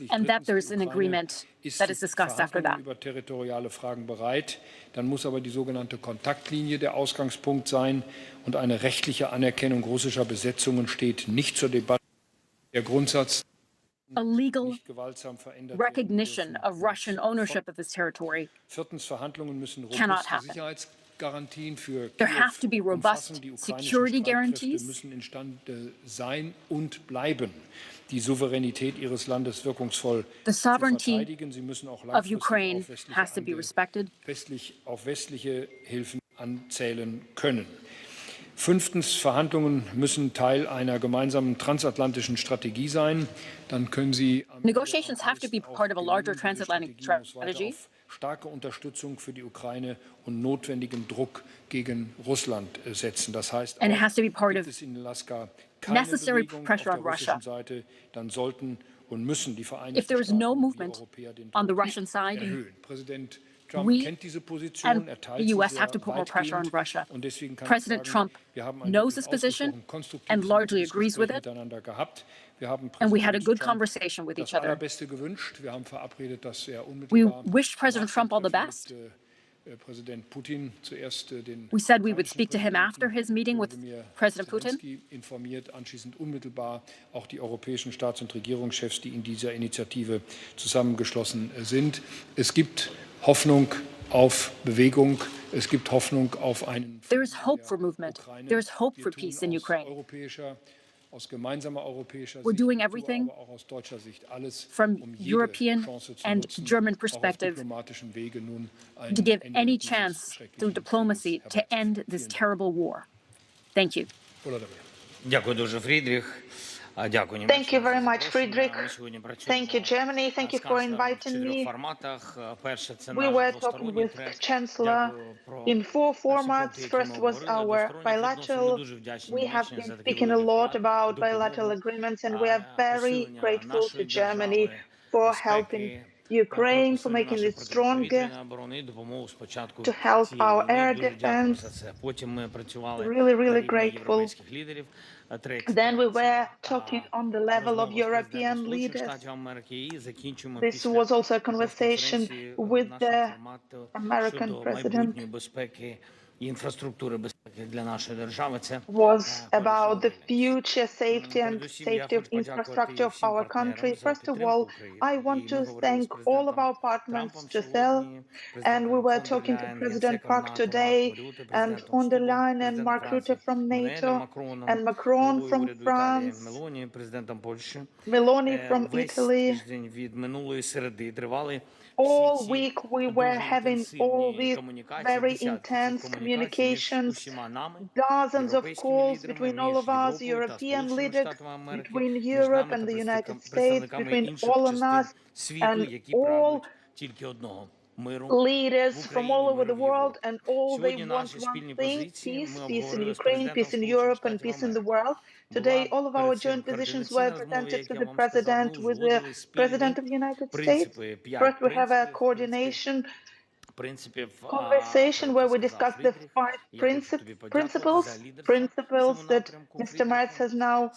and that there is an agreement that is discussed after that. Über territoriale Fragen bereit. Dann muss aber die sogenannte Kontaktlinie der Ausgangspunkt sein und eine rechtliche Anerkennung russischer Besetzungen steht nicht zur Debatte. Der Grundsatz A legal recognition of Russian ownership of this territory Viertens, Verhandlungen müssen cannot robuste happen. Sicherheitsgarantien für There Kiew have to be robust umfassen. Die ukrainischen security Streitkräfte guarantees. müssen imstande sein und bleiben, die Souveränität ihres Landes wirkungsvoll The zu sovereignty verteidigen. Sie müssen auch of langfristig Ukraine auf westliche has to be respected. auf westliche Hilfen anzählen können. Fünftens, Verhandlungen müssen Teil einer gemeinsamen transatlantischen Strategie sein. Dann können sie Negotiations have to be part of a larger transatlantic strategy. auf starke Unterstützung für die Ukraine und notwendigen Druck gegen Russland setzen. Das heißt, And it has to be part gibt of es in Alaska keine necessary Bewegung pressure auf on der Russia. russischen Seite, dann sollten und müssen die If Vereinigten there is no Staaten und die movement Europäer den on the Druck Russian side, erhöhen. Präsident Trump we kennt diese Position, and er teilt the sie US sehr have to put more pressure on weitgehend. Russia. Und deswegen kann President ich sagen, Trump wir haben ein knows wirklich his position ausgesprochen konstruktives and largely agrees with Gespräch it, miteinander gehabt. Wir haben and we had a Präsident good Trump conversation with das each other. Allerbeste gewünscht. Wir haben verabredet, dass er We unmittelbar wished President Trump all the best. Präsident Putin zuerst den We said we would speak to him after his meeting with President Putin. Zelensky informiert, anschließend unmittelbar auch die europäischen Staats- und Regierungschefs, die in dieser Initiative zusammengeschlossen sind. Es gibt Hoffnung auf Bewegung. Es gibt Hoffnung auf einen There is hope for movement. There is hope for peace in Ukraine. aus gemeinsamer europäischer We're Sicht, doing aber everything auch aus deutscher Sicht alles, from jede European Chance zu and nutzen, German auch auf perspective diplomatischen Wege nun ein to give Ende any dieses chance schrecklichen through diplomacy Krieges to end this terrible war. Thank you. Дякую дуже, Фрідріх. Дякую. Thank you very much, Friedrich. Thank you, Germany. Thank you for inviting me. We were talking with Chancellor in 4 formats. First was our bilateral. We have been speaking a lot about bilateral agreements, and we are very grateful to Germany for helping Ukraine, for making it stronger, to help our air defense. Really, really grateful. Then we were talking on the level of European leaders. This was also a conversation with the American president. Was about the future safety and safety of infrastructure of our country. First of all, I want to thank all of our partners, Giselle, and we were talking to President Park today, and von der Leyen and Mark Rutte from NATO, and Macron from France, Meloni from Italy. All week we were having all these very intense communications, dozens of calls between all of us, European leaders, between Europe and the United States, between all of us and all leaders from all over the world, and all they want one thing: peace, peace in Ukraine, peace in Europe, and peace in the world. Today, all of our joint positions were presented to the President with the President of the United States. First, we have a coordination conversation where we discuss the 5 principles that Mr. Merz has now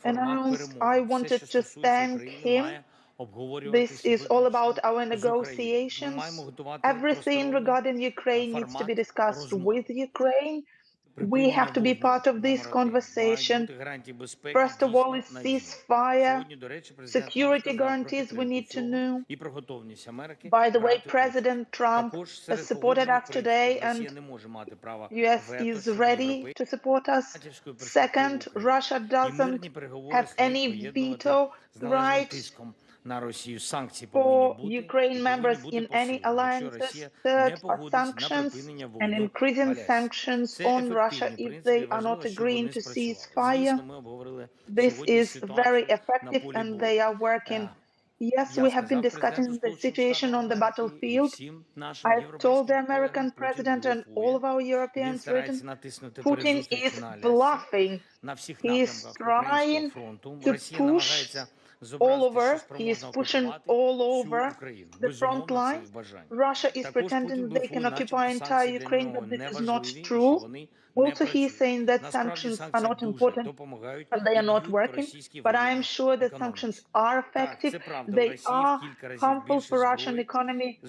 announced. I wanted to thank him. This is all about our negotiations. Everything regarding Ukraine needs to be discussed with Ukraine. We have to be part of this conversation. First of all, is ceasefire, security guarantees we need to know. By the way, President Trump has supported us today, and US is ready to support us. Second, Russia doesn't have any veto right for Ukraine members in any alliances. Third are sanctions and increasing sanctions on Russia if they are not agreeing to ceasefire. This is very effective and they are working. Yes, we have been discussing the situation on the battlefield. I've told the American president and all of our Europeans written, Putin is bluffing. He is trying to push all over. He is pushing all over the front line. Russia is pretending they can occupy entire Ukraine, but this is not true. Also, he is saying that sanctions are not important and they are not working. But I am sure that sanctions are effective. They are harmful for Russian economy.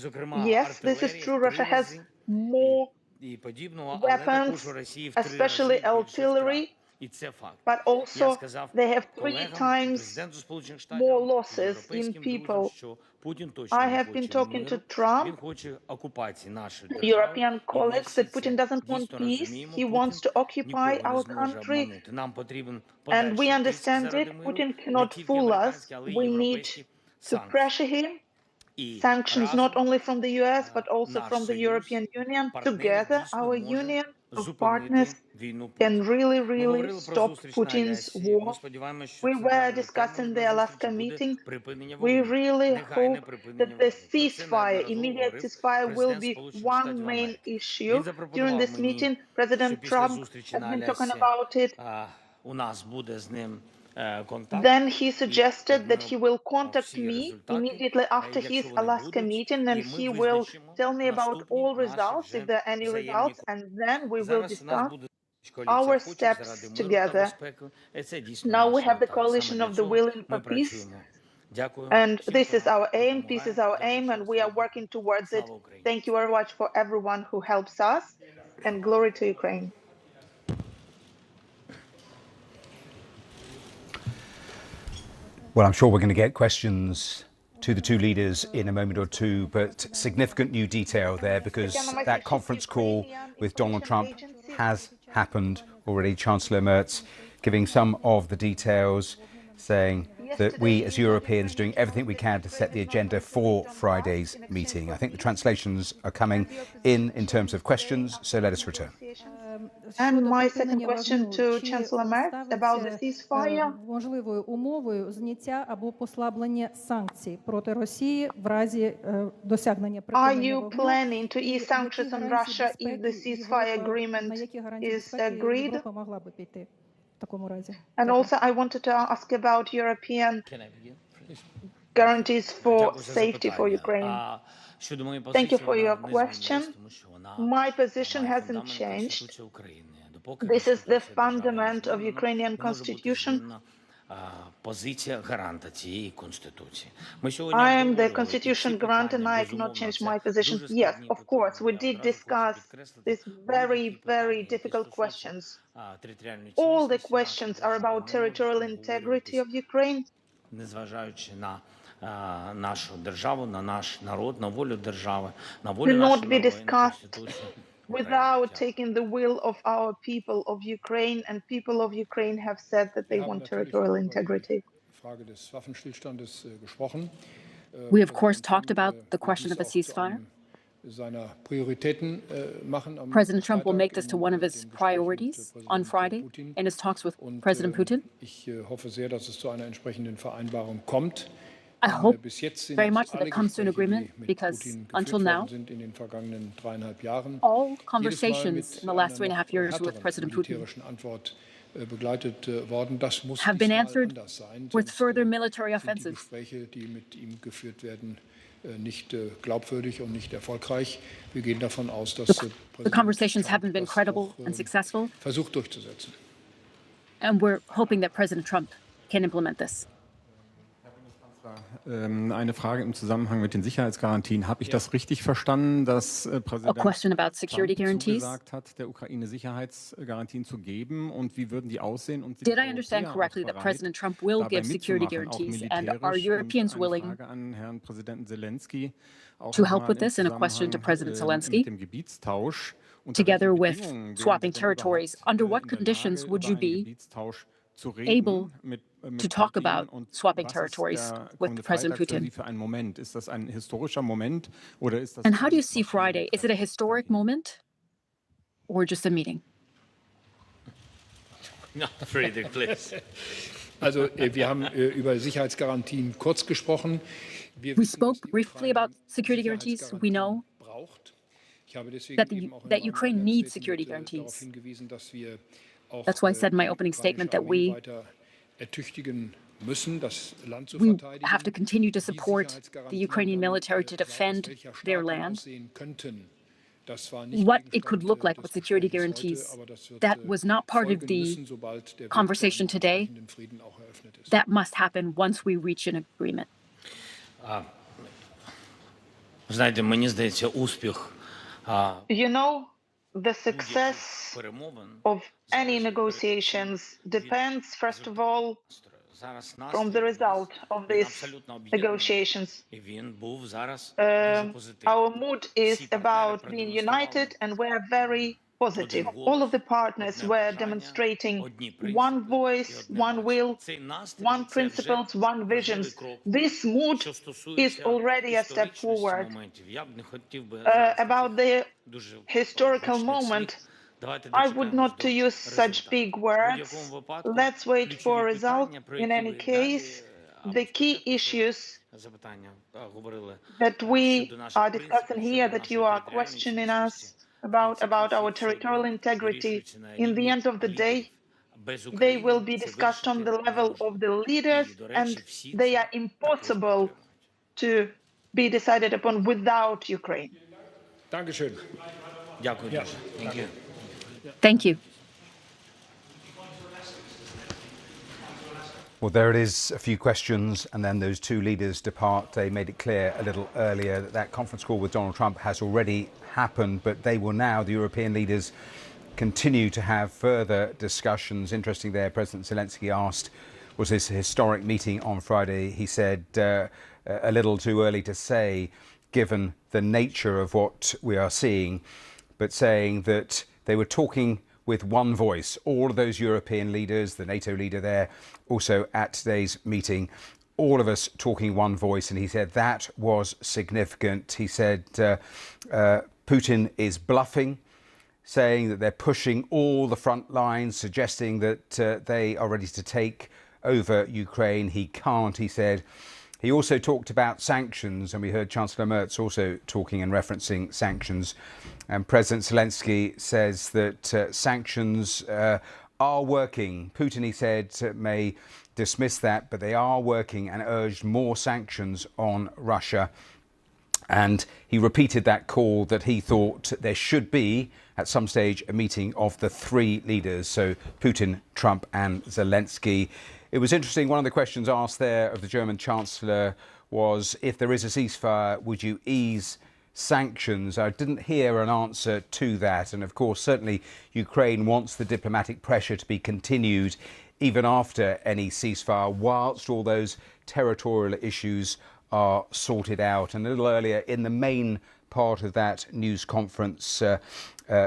Yes, this is true. Russia has more weapons, especially artillery. But also, they have 3 times more losses in people. I have been talking to Trump, European colleagues, that Putin doesn't want peace. He wants to occupy our country. And we understand it. Putin cannot fool us. We need to pressure him. Sanctions not only from the US, but also from the European Union. Together, our union of partners can really stop Putin's war. We were discussing the Alaska meeting. We really hope that the ceasefire, immediate ceasefire, will be one main issue. During this meeting, President Trump has been talking about it. Then he suggested that he will contact me immediately after his Alaska meeting, and he will tell me about all results, if there are any results, and then we will discuss our steps together. Now we have the coalition of the willing for peace, and this is our aim, peace is our aim, and we are working towards it. Thank you very much for everyone who helps us, and glory to Ukraine. Well, I'm sure we're going to get questions to the two leaders in a moment or two, but significant new detail there because that conference call with Donald Trump has happened already. Chancellor Merz giving some of the details, saying that we as Europeans are doing everything we can to set the agenda for Friday's meeting. I think the translations are coming in terms of questions, so let us return. And my second question to Chancellor Merz about the ceasefire. Можливою умовою зняття або послаблення санкцій проти Росії в разі досягнення припинення вогню. Are you planning to ease sanctions on Russia if the ceasefire agreement is agreed? Європа могла би піти в такому разі? And also I wanted to ask about European guarantees for safety for Ukraine. Thank you for your question. My position hasn't changed. This is the fundament of Ukrainian constitution. I am the constitution garant and I cannot change my position. Yes, of course, we did discuss these very difficult questions. All the questions are about territorial integrity of Ukraine. Cannot be discussed without taking the will of our people of Ukraine, and people of Ukraine have said that they want territorial integrity. We, of course, talked about the question of a ceasefire. President Trump will make this to one of his priorities on Friday in his talks with President Putin. I hope very much that it comes to an agreement because until now, all conversations in the last 3.5 years with President Putin have been answered with further military offensives. The conversations haven't been credible and successful, and we're hoping that President Trump can implement this. Eine Frage im Zusammenhang mit den Sicherheitsgarantien. Habe ich das richtig verstanden, dass Präsident Trump zugesagt hat, der Ukraine Sicherheitsgarantien zu geben? Und wie würden die aussehen? Und Did I understand correctly that President Trump will give security guarantees? And are Europeans willing an Herrn Präsidenten Zelensky to help with this? And a question to President Zelensky. Together with swapping territories, under what conditions would you be able to talk about swapping territories with President Putin? And how do you see Friday? Is it a historic moment or just a meeting? No, Friedrich, please. Also, wir haben über Sicherheitsgarantien kurz gesprochen. We spoke briefly about security guarantees. We know that Ukraine needs security guarantees. That's why I said in my opening statement that we have to continue to support the Ukrainian military to defend their land. What it could look like with security guarantees, that was not part of the conversation today. That must happen once we reach an agreement. Знаєте, мені здається, успіх You know, the success of any negotiations depends, first of all, from the result of these negotiations. Our mood is about being united, and we're very positive. All of the partners were demonstrating one voice, one will, one principles, one vision. This mood is already a step forward. About the historical moment, I would not to use such big words. Let's wait for a result. In any case, the key issues that we are discussing here, that you are questioning us about our territorial integrity, in the end of the day, they will be discussed on the level of the leaders, and they are impossible to be decided upon without Ukraine. Dankeschön. Thank you. Thank you. Well, there it is, a few questions, and then those two leaders depart. They made it clear a little earlier that that conference call with Donald Trump has already happened, but they will now, the European leaders, continue to have further discussions. Interesting there, President Zelensky asked, was this a historic meeting on Friday? He said a little too early to say, given the nature of what we are seeing, but saying that they were talking with one voice. All of those European leaders, the NATO leader there, also at today's meeting, all of us talking one voice. And he said that was significant. He said Putin is bluffing, saying that they're pushing all the front lines, suggesting that they are ready to take over Ukraine. He can't, he said. He also talked about sanctions, and we heard Chancellor Merz also talking and referencing sanctions. And President Zelensky says that sanctions are working. Putin, he said, may dismiss that, but they are working, and urged more sanctions on Russia. And he repeated that call that he thought there should be, at some stage, a meeting of the three leaders, so Putin, Trump and Zelensky. It was interesting, one of the questions asked there of the German Chancellor was, if there is a ceasefire, would you ease sanctions? I didn't hear an answer to that. And of course, certainly Ukraine wants the diplomatic pressure to be continued even after any ceasefire, whilst all those territorial issues are sorted out. And a little earlier, in the main part of that news conference,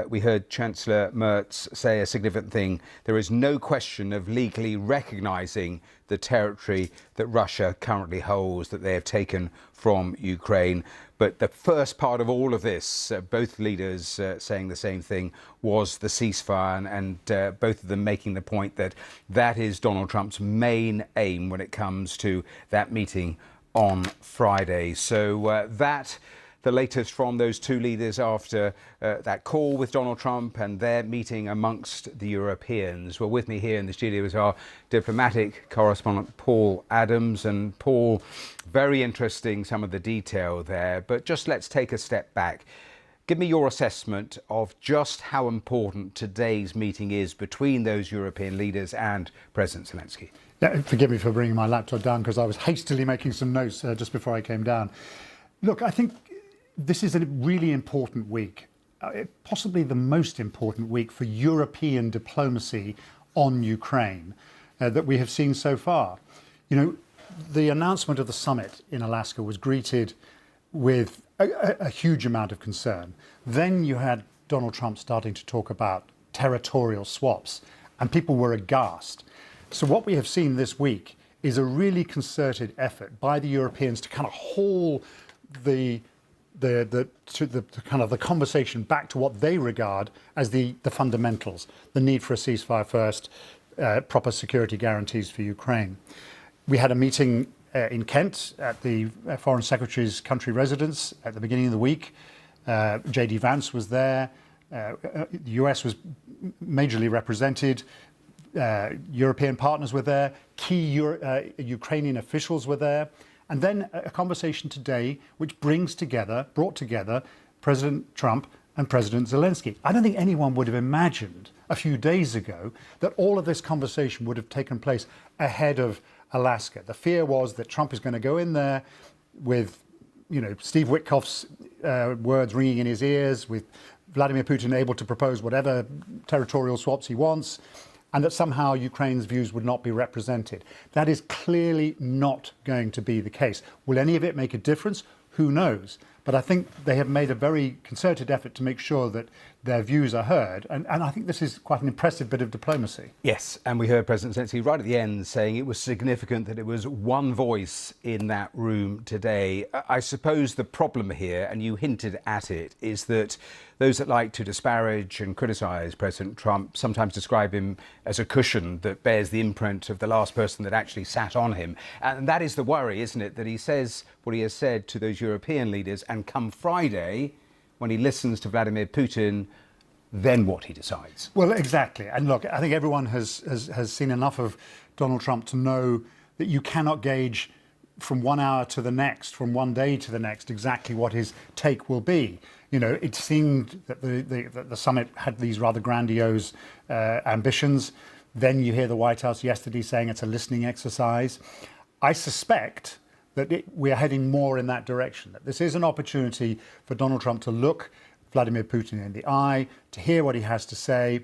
we heard Chancellor Merz say a significant thing. There is no question of legally recognising the territory that Russia currently holds, that they have taken from Ukraine. But the first part of all of this, both leaders saying the same thing, was the ceasefire, and both of them making the point that that is Donald Trump's main aim when it comes to that meeting on Friday. So the latest from those two leaders after that call with Donald Trump and their meeting amongst the Europeans. Well, with me here in the studio is our diplomatic correspondent, Paul Adams. And Paul, very interesting, some of the detail there. But just let's take a step back. Give me your assessment of just how important today's meeting is between those European leaders and President Zelensky. Yeah, forgive me for bringing my laptop down because I was hastily making some notes just before I came down. Look, I think this is a really important week, possibly the most important week for European diplomacy on Ukraine that we have seen so far. You know, the announcement of the summit in Alaska was greeted with a huge amount of concern. Then you had Donald Trump starting to talk about territorial swaps, and people were aghast. So what we have seen this week is a really concerted effort by the Europeans to kind of haul the kind of the conversation back to what they regard as the fundamentals, the need for a ceasefire first, proper security guarantees for Ukraine. We had a meeting in Kent at the Foreign Secretary's country residence at the beginning of the week. J.D. Vance was there. The US was majorly represented. European partners were there. Key Ukrainian officials were there. And then a conversation today which brought together President Trump and President Zelensky. I don't think anyone would have imagined a few days ago that all of this conversation would have taken place ahead of Alaska. The fear was that Trump is going to go in there with, you know, Steve Witkoff's words ringing in his ears, with Vladimir Putin able to propose whatever territorial swaps he wants, and that somehow Ukraine's views would not be represented. That is clearly not going to be the case. Will any of it make a difference? Who knows? But I think they have made a very concerted effort to make sure that their views are heard. And I think this is quite an impressive bit of diplomacy. Yes, and we heard President Zelensky right at the end saying it was significant that it was one voice in that room today. I suppose the problem here, and you hinted at it, is that those that like to disparage and criticise President Trump sometimes describe him as a cushion that bears the imprint of the last person that actually sat on him. And that is the worry, isn't it, that he says what he has said to those European leaders, and come Friday, when he listens to Vladimir Putin, then what he decides. Well, exactly. And look, I think everyone has seen enough of Donald Trump to know that you cannot gauge from 1 hour to the next, from one day to the next, exactly what his take will be. You know, it seemed that the summit had these rather grandiose ambitions. Then you hear the White House yesterday saying it's a listening exercise. I suspect that we are heading more in that direction, that this is an opportunity for Donald Trump to look Vladimir Putin in the eye, to hear what he has to say,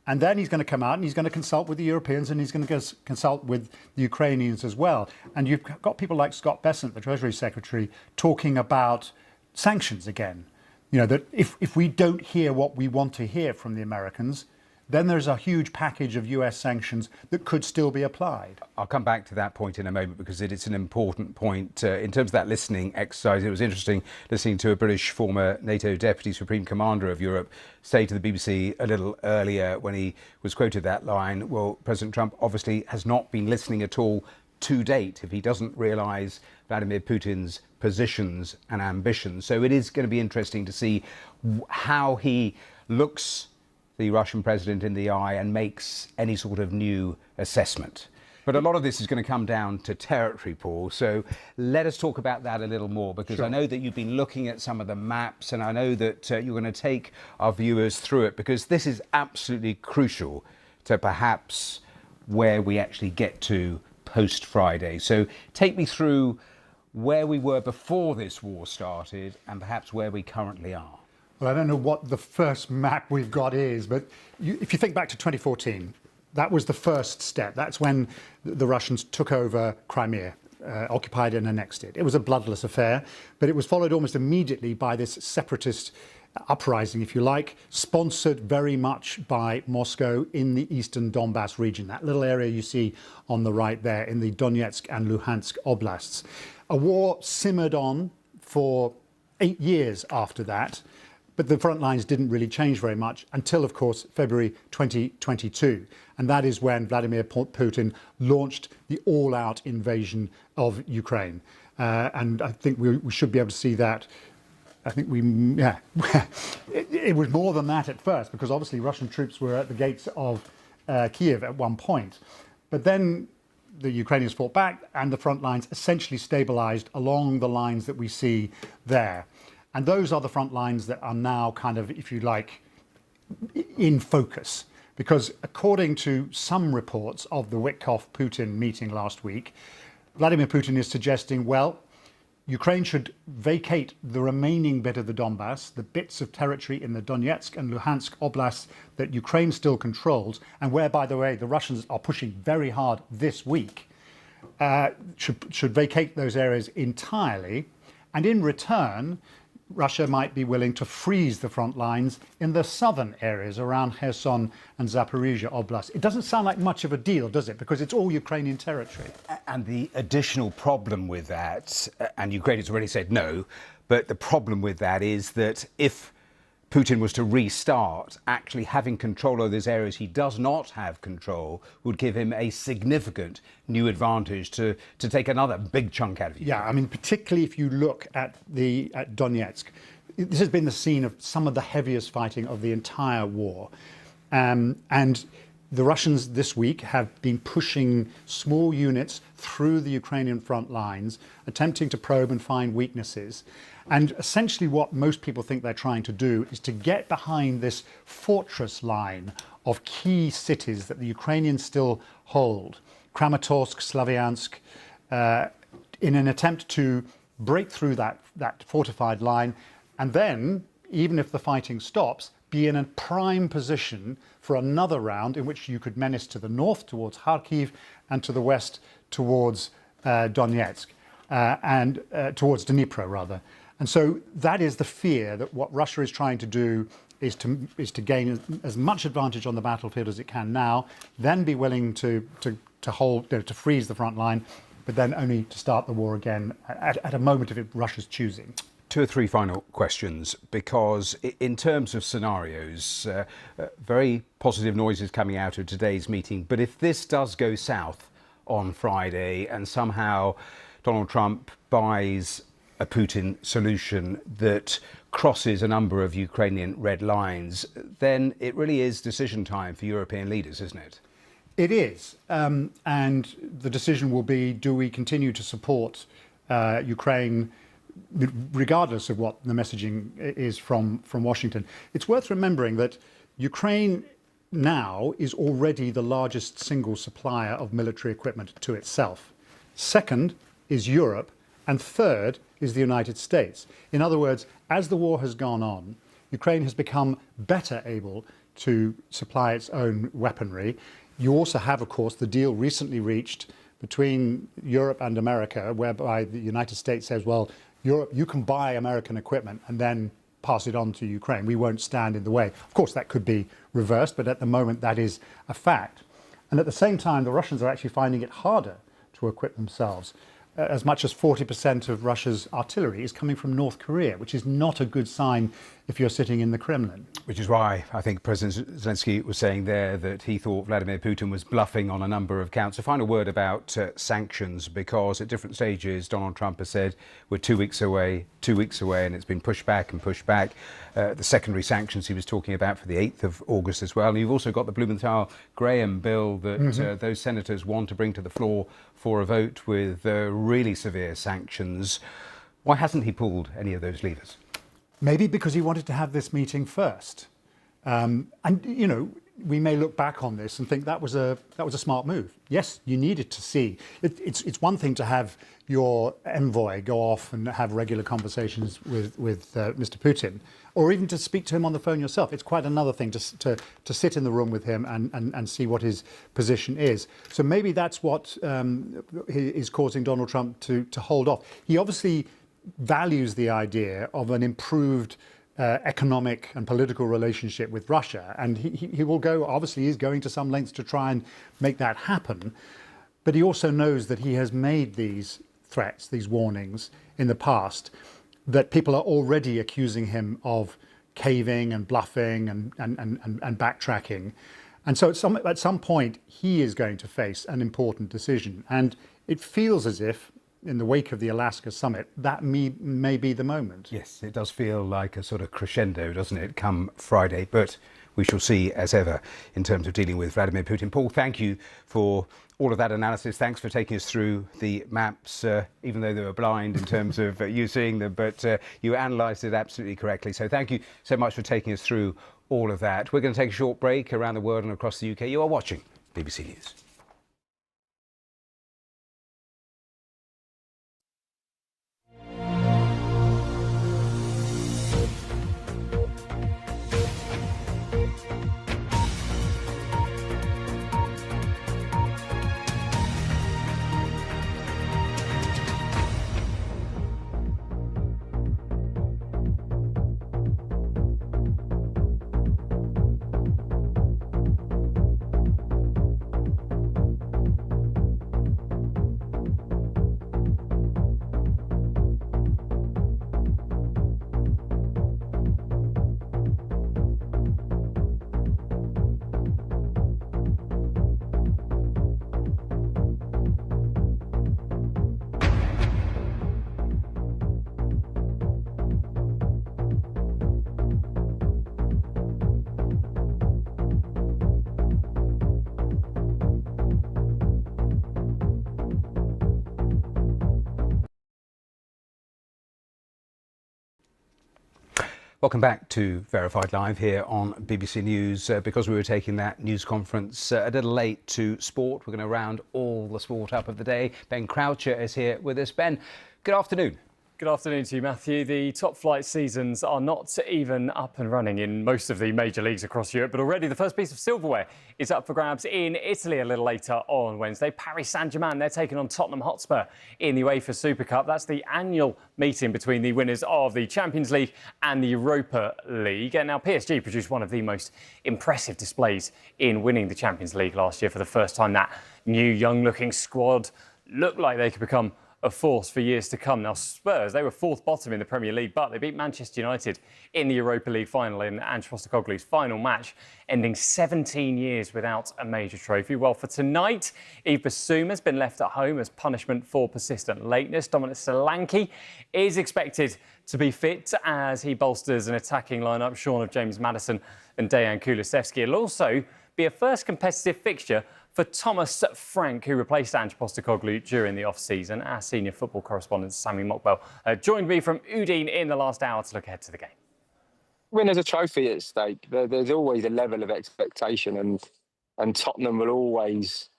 and then he's going to come out and he's going to consult with the Europeans, and he's going to consult with the Ukrainians as well. And you've got people like Scott Bessent, the Treasury Secretary, talking about sanctions again. You know, that if we don't hear what we want to hear from the Americans, then there's a huge package of US sanctions that could still be applied. I'll come back to that point in a moment because it is an important point. In terms of that listening exercise, it was interesting listening to a British former NATO Deputy Supreme Commander of Europe say to the BBC a little earlier when he was quoted that line, well, President Trump obviously has not been listening at all to date if he doesn't realise Vladimir Putin's positions and ambitions. So it is going to be interesting to see how he looks the Russian president in the eye and makes any sort of new assessment. But a lot of this is going to come down to territory, Paul. So let us talk about that a little more, because I know that you've been looking at some of the maps, and I know that you're going to take our viewers through it, because this is absolutely crucial to perhaps where we actually get to post-Friday. So take me through where we were before this war started and perhaps where we currently are. Well, I don't know what the first map we've got is, but if you think back to 2014, that was the first step. That's when the Russians took over Crimea, occupied and annexed it. It was a bloodless affair, but it was followed almost immediately by this separatist uprising, if you like, sponsored very much by Moscow in the eastern Donbass region, that little area you see on the right there in the Donetsk and Luhansk oblasts. A war simmered on for 8 years after that, but the front lines didn't really change very much until, of course, February 2022. And that is when Vladimir Putin launched the all-out invasion of Ukraine. And I think we should be able to see that. I think it was more than that at first, because obviously Russian troops were at the gates of Kiev at one point. But then the Ukrainians fought back and the front lines essentially stabilized along the lines that we see there. And those are the front lines that are now kind of, if you like, in focus. Because according to some reports of the Witkoff-Putin meeting last week, Vladimir Putin is suggesting, well, Ukraine should vacate the remaining bit of the Donbass, the bits of territory in the Donetsk and Luhansk oblasts that Ukraine still controls, and where, by the way, the Russians are pushing very hard this week, should vacate those areas entirely. And in return, Russia might be willing to freeze the front lines in the southern areas around Kherson and Zaporizhia Oblast. It doesn't sound like much of a deal, does it? Because it's all Ukrainian territory. And the additional problem with that, and Ukraine has already said no, but the problem with that is that if Putin was to restart, actually having control of those areas he does not have control would give him a significant new advantage to take another big chunk out of Ukraine. Yeah, I mean, particularly if you look at Donetsk. This has been the scene of some of the heaviest fighting of the entire war. And the Russians this week have been pushing small units through the Ukrainian front lines, attempting to probe and find weaknesses. And essentially what most people think they're trying to do is to get behind this fortress line of key cities that the Ukrainians still hold, Kramatorsk, Slavyansk, in an attempt to break through that fortified line, and then, even if the fighting stops, be in a prime position for another round in which you could menace to the north towards Kharkiv and to the west towards Donetsk and towards Dnipro, rather. And so that is the fear, that what Russia is trying to do is to gain as much advantage on the battlefield as it can now, then be willing to hold, to freeze the front line, but then only to start the war again at a moment of Russia's choosing. 2 or 3 final questions, because in terms of scenarios, very positive noises coming out of today's meeting. But if this does go south on Friday and somehow Donald Trump buys a Putin solution that crosses a number of Ukrainian red lines, then it really is decision time for European leaders, isn't it? It is. And the decision will be, do we continue to support Ukraine regardless of what the messaging is from Washington? It's worth remembering that Ukraine now is already the largest single supplier of military equipment to itself. Second is Europe, and third is the United States. In other words, as the war has gone on, Ukraine has become better able to supply its own weaponry. You also have, of course, the deal recently reached between Europe and America, whereby the United States says, well, Europe, you can buy American equipment and then pass it on to Ukraine. We won't stand in the way. Of course, that could be reversed, but at the moment, that is a fact. And at the same time, the Russians are actually finding it harder to equip themselves. As much as 40% of Russia's artillery is coming from North Korea, which is not a good sign if you're sitting in the Kremlin. Which is why I think President Zelensky was saying there that he thought Vladimir Putin was bluffing on a number of counts. A final word about sanctions, because at different stages Donald Trump has said we're 2 weeks away, and it's been pushed back and pushed back. The secondary sanctions he was talking about for the 8th of August as well. And you've also got the Blumenthal-Graham bill that those senators want to bring to the floor for a vote with really severe sanctions. Why hasn't he pulled any of those levers? Maybe because he wanted to have this meeting first. And, you know, we may look back on this and think that was a smart move. Yes, you needed to see. It's one thing to have your envoy go off and have regular conversations with Mr. Putin, or even to speak to him on the phone yourself. It's quite another thing to sit in the room with him and see what his position is. So maybe that's what is causing Donald Trump to hold off. He obviously values the idea of an improved economic and political relationship with Russia, and he will go, obviously he's going to some lengths to try and make that happen, but he also knows that he has made these threats, these warnings in the past, that people are already accusing him of caving and bluffing and backtracking. And so at some point he is going to face an important decision, and it feels as if in the wake of the Alaska summit, that may be the moment. Yes, it does feel like a sort of crescendo, doesn't it, come Friday. But we shall see as ever in terms of dealing with Vladimir Putin. Paul, thank you for all of that analysis. Thanks for taking us through the maps, even though they were blind in terms of you seeing them, but you analysed it absolutely correctly. So thank you so much for taking us through all of that. We're going to take a short break around the world and across the UK. You are watching BBC News. Welcome back to Verified Live here on BBC News. Because we were taking that news conference a little late to sport, we're going to round all the sport up of the day. Ben Croucher is here with us. Ben, good afternoon. Good afternoon to you, Matthew. The top flight seasons are not even up and running in most of the major leagues across Europe, but already the first piece of silverware is up for grabs in Italy a little later on Wednesday. Paris Saint-Germain, they're taking on Tottenham Hotspur in the UEFA Super Cup. That's the annual meeting between the winners of the Champions League and the Europa League. And now PSG produced one of the most impressive displays in winning the Champions League last year for the first time. That new young-looking squad looked like they could become a force for years to come. Now, Spurs, they were fourth bottom in the Premier League, but they beat Manchester United in the Europa League final in Ange Postecoglou's final match, ending 17 years without a major trophy. Well, for tonight, Yves Bissouma's been left at home as punishment for persistent lateness. Dominic Solanke is expected to be fit as he bolsters an attacking lineup, shorn of James Maddison and Dejan Kulusevski. It'll also be a first competitive fixture for Thomas Frank, who replaced Ange Postecoglou during the off-season. Our senior football correspondent, Sami Mokbel, joined me from Udine in the last hour to look ahead to the game. When there's a trophy at stake, there's always a level of expectation, and Tottenham will always,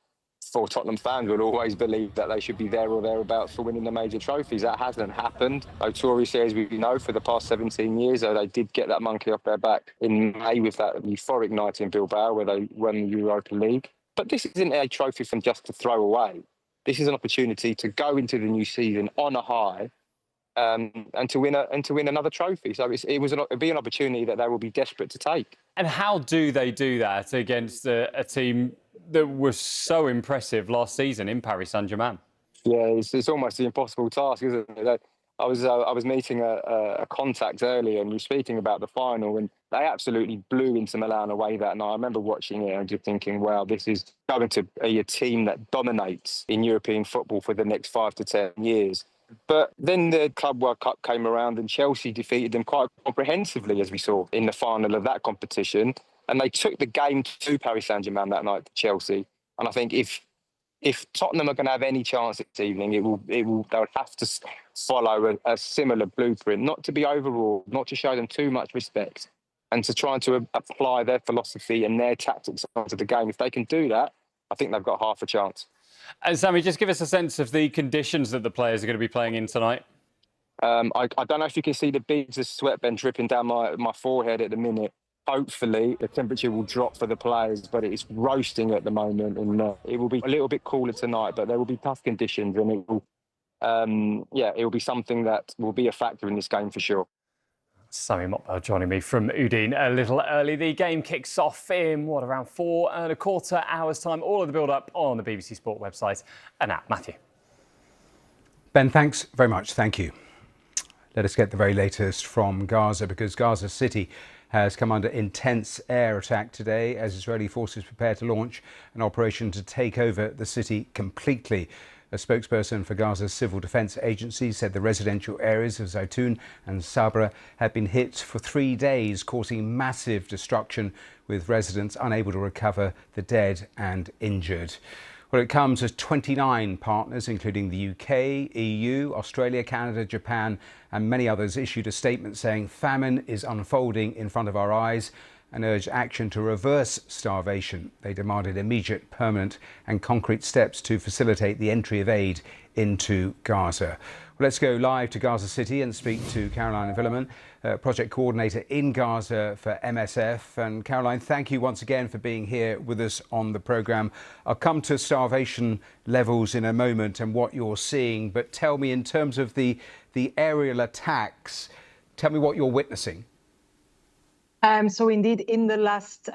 for Tottenham fans, will always believe that they should be there or thereabouts for winning the major trophies. That hasn't happened. Notoriously, as we know, for the past 17 years, though they did get that monkey off their back in May with that euphoric night in Bilbao where they won the Europa League. But this isn't a trophy from just to throw away. This is an opportunity to go into the new season on a high, and to win another trophy. So it'd be an opportunity that they will be desperate to take. And how do they do that against a team that was so impressive last season in Paris Saint-Germain? Yeah, it's almost the impossible task, isn't it? I was meeting a contact earlier, and we were speaking about the final, and they absolutely blew Inter Milan away that night. I remember watching it and just thinking, wow, this is going to be a team that dominates in European football for the next 5 to 10 years. But then the Club World Cup came around and Chelsea defeated them quite comprehensively, as we saw in the final of that competition. And they took the game to Paris Saint-Germain that night to Chelsea. And I think if Tottenham are going to have any chance this evening, they'll have to follow a similar blueprint, not to be overawed, not to show them too much respect, and to try to apply their philosophy and their tactics onto the game. If they can do that, I think they've got half a chance. And Sammy, just give us a sense of the conditions that the players are going to be playing in tonight. I don't know if you can see the beads of sweat dripping down my forehead at the minute. Hopefully, the temperature will drop for the players, but it's roasting at the moment, and it will be a little bit cooler tonight. But there will be tough conditions, and it will be something that will be a factor in this game for sure. Sami Mokbel joining me from Udine a little early. The game kicks off in, around 4.25 hours' time. All of the build-up on the BBC Sport website and app. Matthew. Ben, thanks very much. Thank you. Let us get the very latest from Gaza, because Gaza City has come under intense air attack today as Israeli forces prepare to launch an operation to take over the city completely. A spokesperson for Gaza's Civil Defense Agency said the residential areas of Zaytun and Sabra had been hit for 3 days, causing massive destruction, with residents unable to recover the dead and injured. Well, it comes as 29 partners, including the UK, EU, Australia, Canada, Japan and many others, issued a statement saying famine is unfolding in front of our eyes and urged action to reverse starvation. They demanded immediate, permanent and concrete steps to facilitate the entry of aid into Gaza. Well, let's go live to Gaza City and speak to Caroline Villeman, project coordinator in Gaza for MSF. And Caroline, thank you once again for being here with us on the programme. I'll come to starvation levels in a moment and what you're seeing, but tell me, in terms of the aerial attacks, tell me what you're witnessing. So indeed, in the last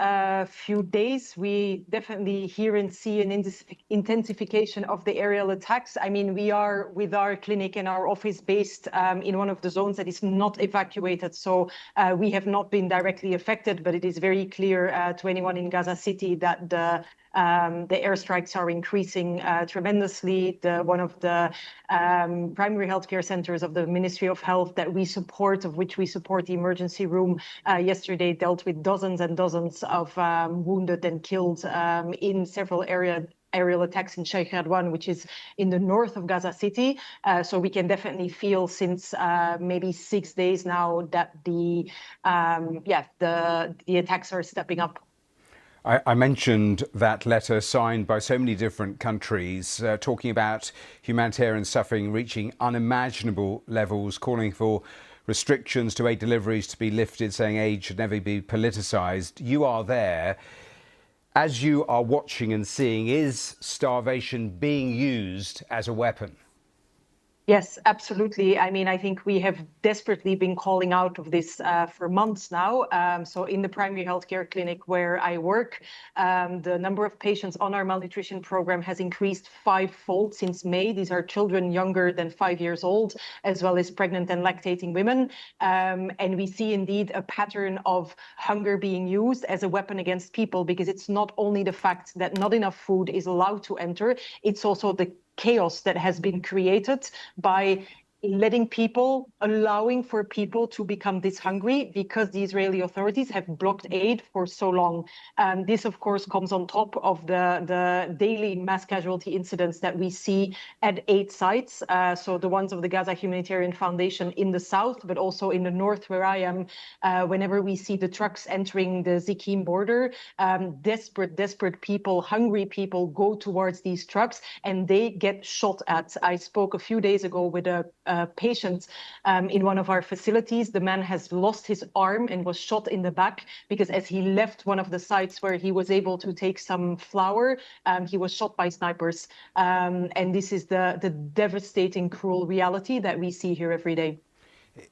few days, we definitely hear and see an intensification of the aerial attacks. I mean, we are with our clinic and our office based in one of the zones that is not evacuated. So we have not been directly affected, but it is very clear to anyone in Gaza City that the airstrikes are increasing tremendously. One of the primary healthcare centers of the Ministry of Health that we support, of which we support the emergency room, yesterday dealt with dozens and dozens of wounded and killed in several aerial attacks in Sheikh Radwan, which is in the north of Gaza City. So we can definitely feel since maybe 6 days now that the attacks are stepping up. I mentioned that letter signed by so many different countries, talking about humanitarian suffering reaching unimaginable levels, calling for restrictions to aid deliveries to be lifted, saying aid should never be politicised. You are there. As you are watching and seeing, is starvation being used as a weapon? Yes, absolutely. I mean, I think we have desperately been calling out of this for months now. So in the primary healthcare clinic where I work, the number of patients on our malnutrition program has increased 5-fold since May. These are children younger than 5 years old, as well as pregnant and lactating women. And we see indeed a pattern of hunger being used as a weapon against people, because it's not only the fact that not enough food is allowed to enter, it's also the chaos that has been created by allowing for people to become this hungry, because the Israeli authorities have blocked aid for so long. This, of course, comes on top of the daily mass casualty incidents that we see at 8 sites. So the ones of the Gaza Humanitarian Foundation in the south, but also in the north where I am, whenever we see the trucks entering the Zikim border, desperate people, hungry people go towards these trucks and they get shot at. I spoke a few days ago with a patient in one of our facilities. The man has lost his arm and was shot in the back because as he left one of the sites where he was able to take some flour, he was shot by snipers. And this is the devastating, cruel reality that we see here every day.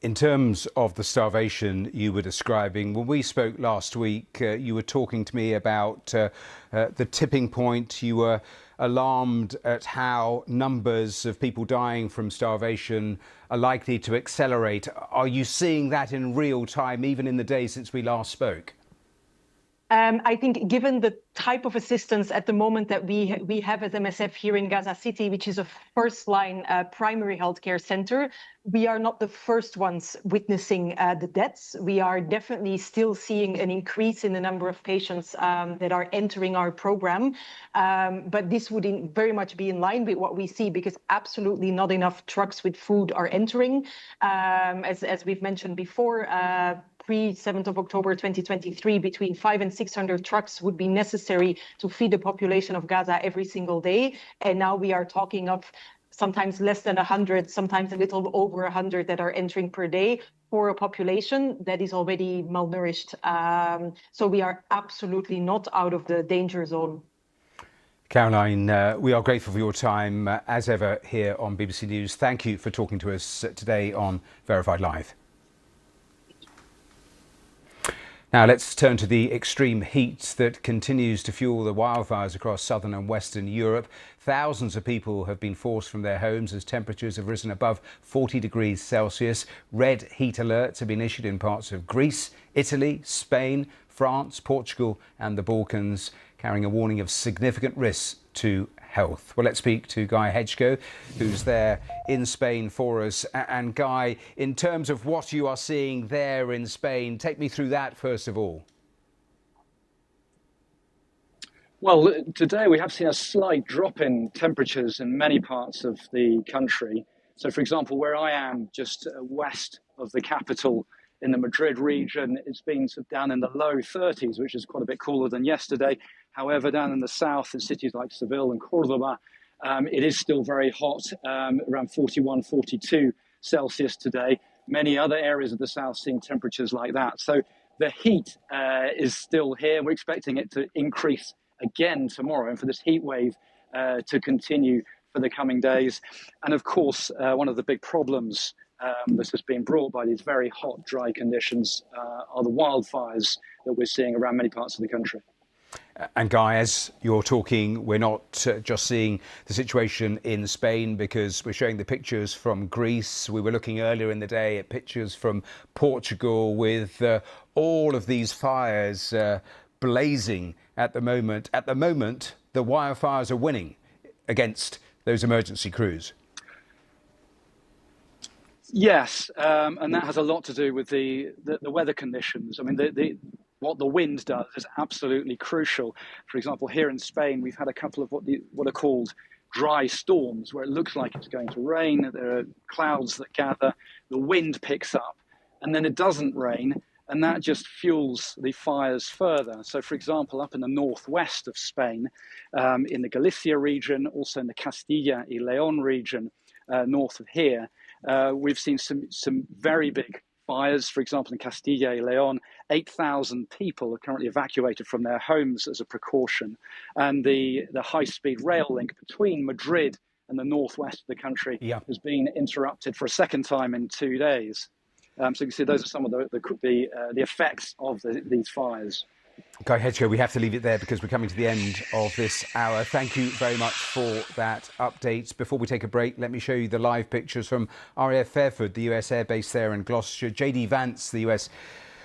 In terms of the starvation you were describing, when we spoke last week, you were talking to me about the tipping point. You were alarmed at how numbers of people dying from starvation are likely to accelerate. Are you seeing that in real time, even in the days since we last spoke? I think given the type of assistance at the moment that we have as MSF here in Gaza City, which is a first-line primary healthcare center, we are not the first ones witnessing the deaths. We are definitely still seeing an increase in the number of patients that are entering our program. But this would very much be in line with what we see, because absolutely not enough trucks with food are entering. As we've mentioned before, pre-7th of October 2023, between 500 and 600 trucks would be necessary to feed the population of Gaza every single day. And now we are talking of sometimes less than 100, sometimes a little over 100 that are entering per day for a population that is already malnourished. So we are absolutely not out of the danger zone. Caroline, we are grateful for your time, as ever, here on BBC News. Thank you for talking to us today on Verified Live. Now let's turn to the extreme heat that continues to fuel the wildfires across southern and western Europe. Thousands of people have been forced from their homes as temperatures have risen above 40 degrees Celsius. Red heat alerts have been issued in parts of Greece, Italy, Spain, France, Portugal and the Balkans, carrying a warning of significant risks to health. Well, let's speak to Guy Hedgecoe, who's there in Spain for us. And Guy, in terms of what you are seeing there in Spain, take me through that first of all. Well, today we have seen a slight drop in temperatures in many parts of the country. So, for example, where I am, just west of the capital in the Madrid region, it's been down in the low 30s, which is quite a bit cooler than yesterday. However, down in the south, in cities like Seville and Cordoba, it is still very hot, around 41, 42 Celsius today. Many other areas of the south seeing temperatures like that. So the heat is still here. We're expecting it to increase again tomorrow, and for this heat wave to continue for the coming days. And of course, one of the big problems that has been brought by these very hot, dry conditions are the wildfires that we're seeing around many parts of the country. And Guy, as you're talking, we're not just seeing the situation in Spain, because we're showing the pictures from Greece. We were looking earlier in the day at pictures from Portugal with all of these fires blazing at the moment. At the moment, the wildfires are winning against those emergency crews. Yes, and that has a lot to do with the weather conditions. I mean, what the wind does is absolutely crucial. For example, here in Spain, we've had a couple of what are called dry storms, where it looks like it's going to rain. There are clouds that gather, the wind picks up, and then it doesn't rain, and that just fuels the fires further. So, for example, up in the northwest of Spain, in the Galicia region, also in the Castilla y León region, north of here, we've seen some very big fires. For example, in Castilla y León, 8,000 people are currently evacuated from their homes as a precaution. And the high-speed rail link between Madrid and the northwest of the country has been interrupted for a second time in 2 days. So you can see those are some of the effects of these fires. Guy Hedgecoe, we have to leave it there because we're coming to the end of this hour. Thank you very much for that update. Before we take a break, let me show you the live pictures from RAF Fairford, the US Air Base there in Gloucestershire. JD Vance, the US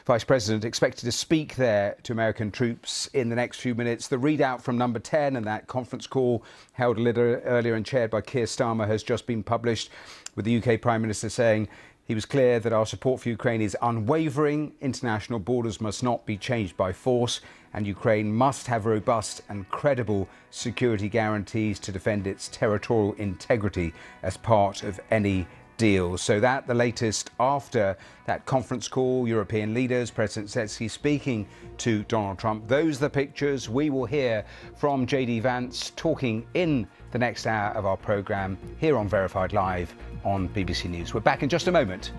Vice President, expected to speak there to American troops in the next few minutes. The readout from Number 10 and that conference call held a little earlier and chaired by Keir Starmer has just been published, with the UK Prime Minister saying he was clear that our support for Ukraine is unwavering. International borders must not be changed by force, and Ukraine must have robust and credible security guarantees to defend its territorial integrity as part of any deal. So that the latest after that conference call, European leaders, President Zelensky speaking to Donald Trump. Those are the pictures. We will hear from JD Vance talking in the next hour of our programme here on Verified Live on BBC News. We're back in just a moment.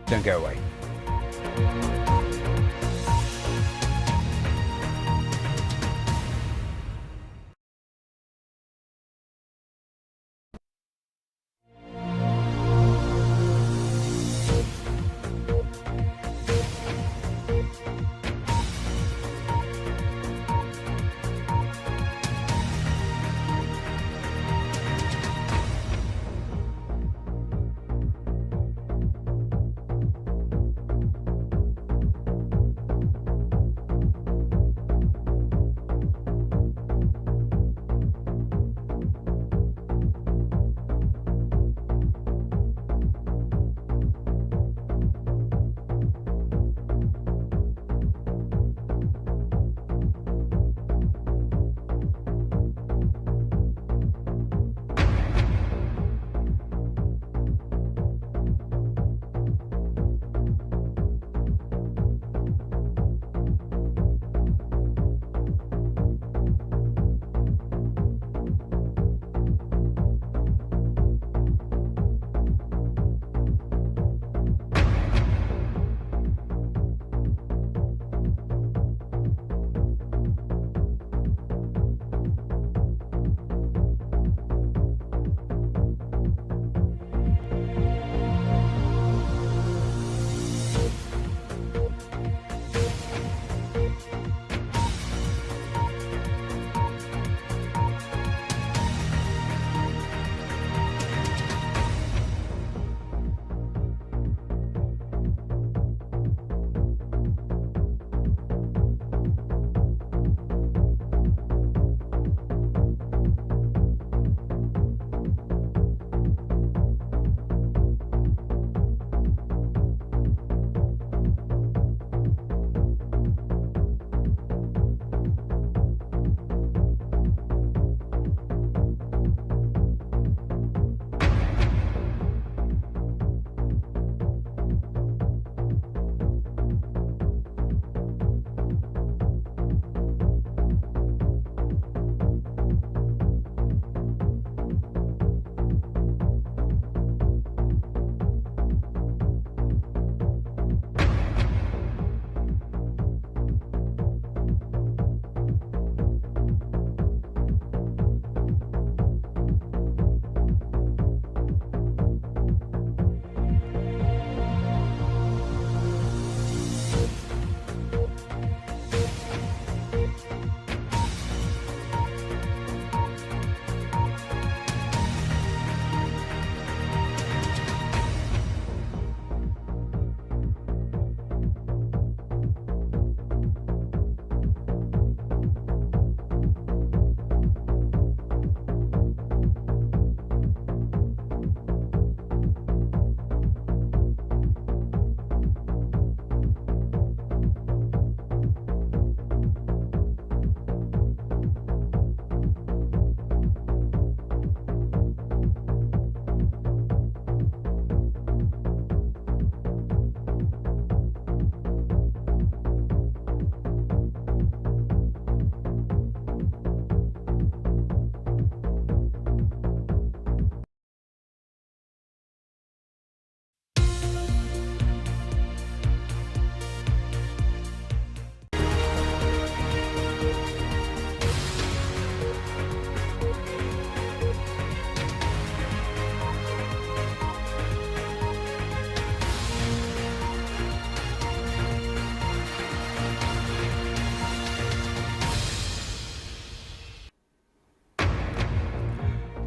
Don't go away.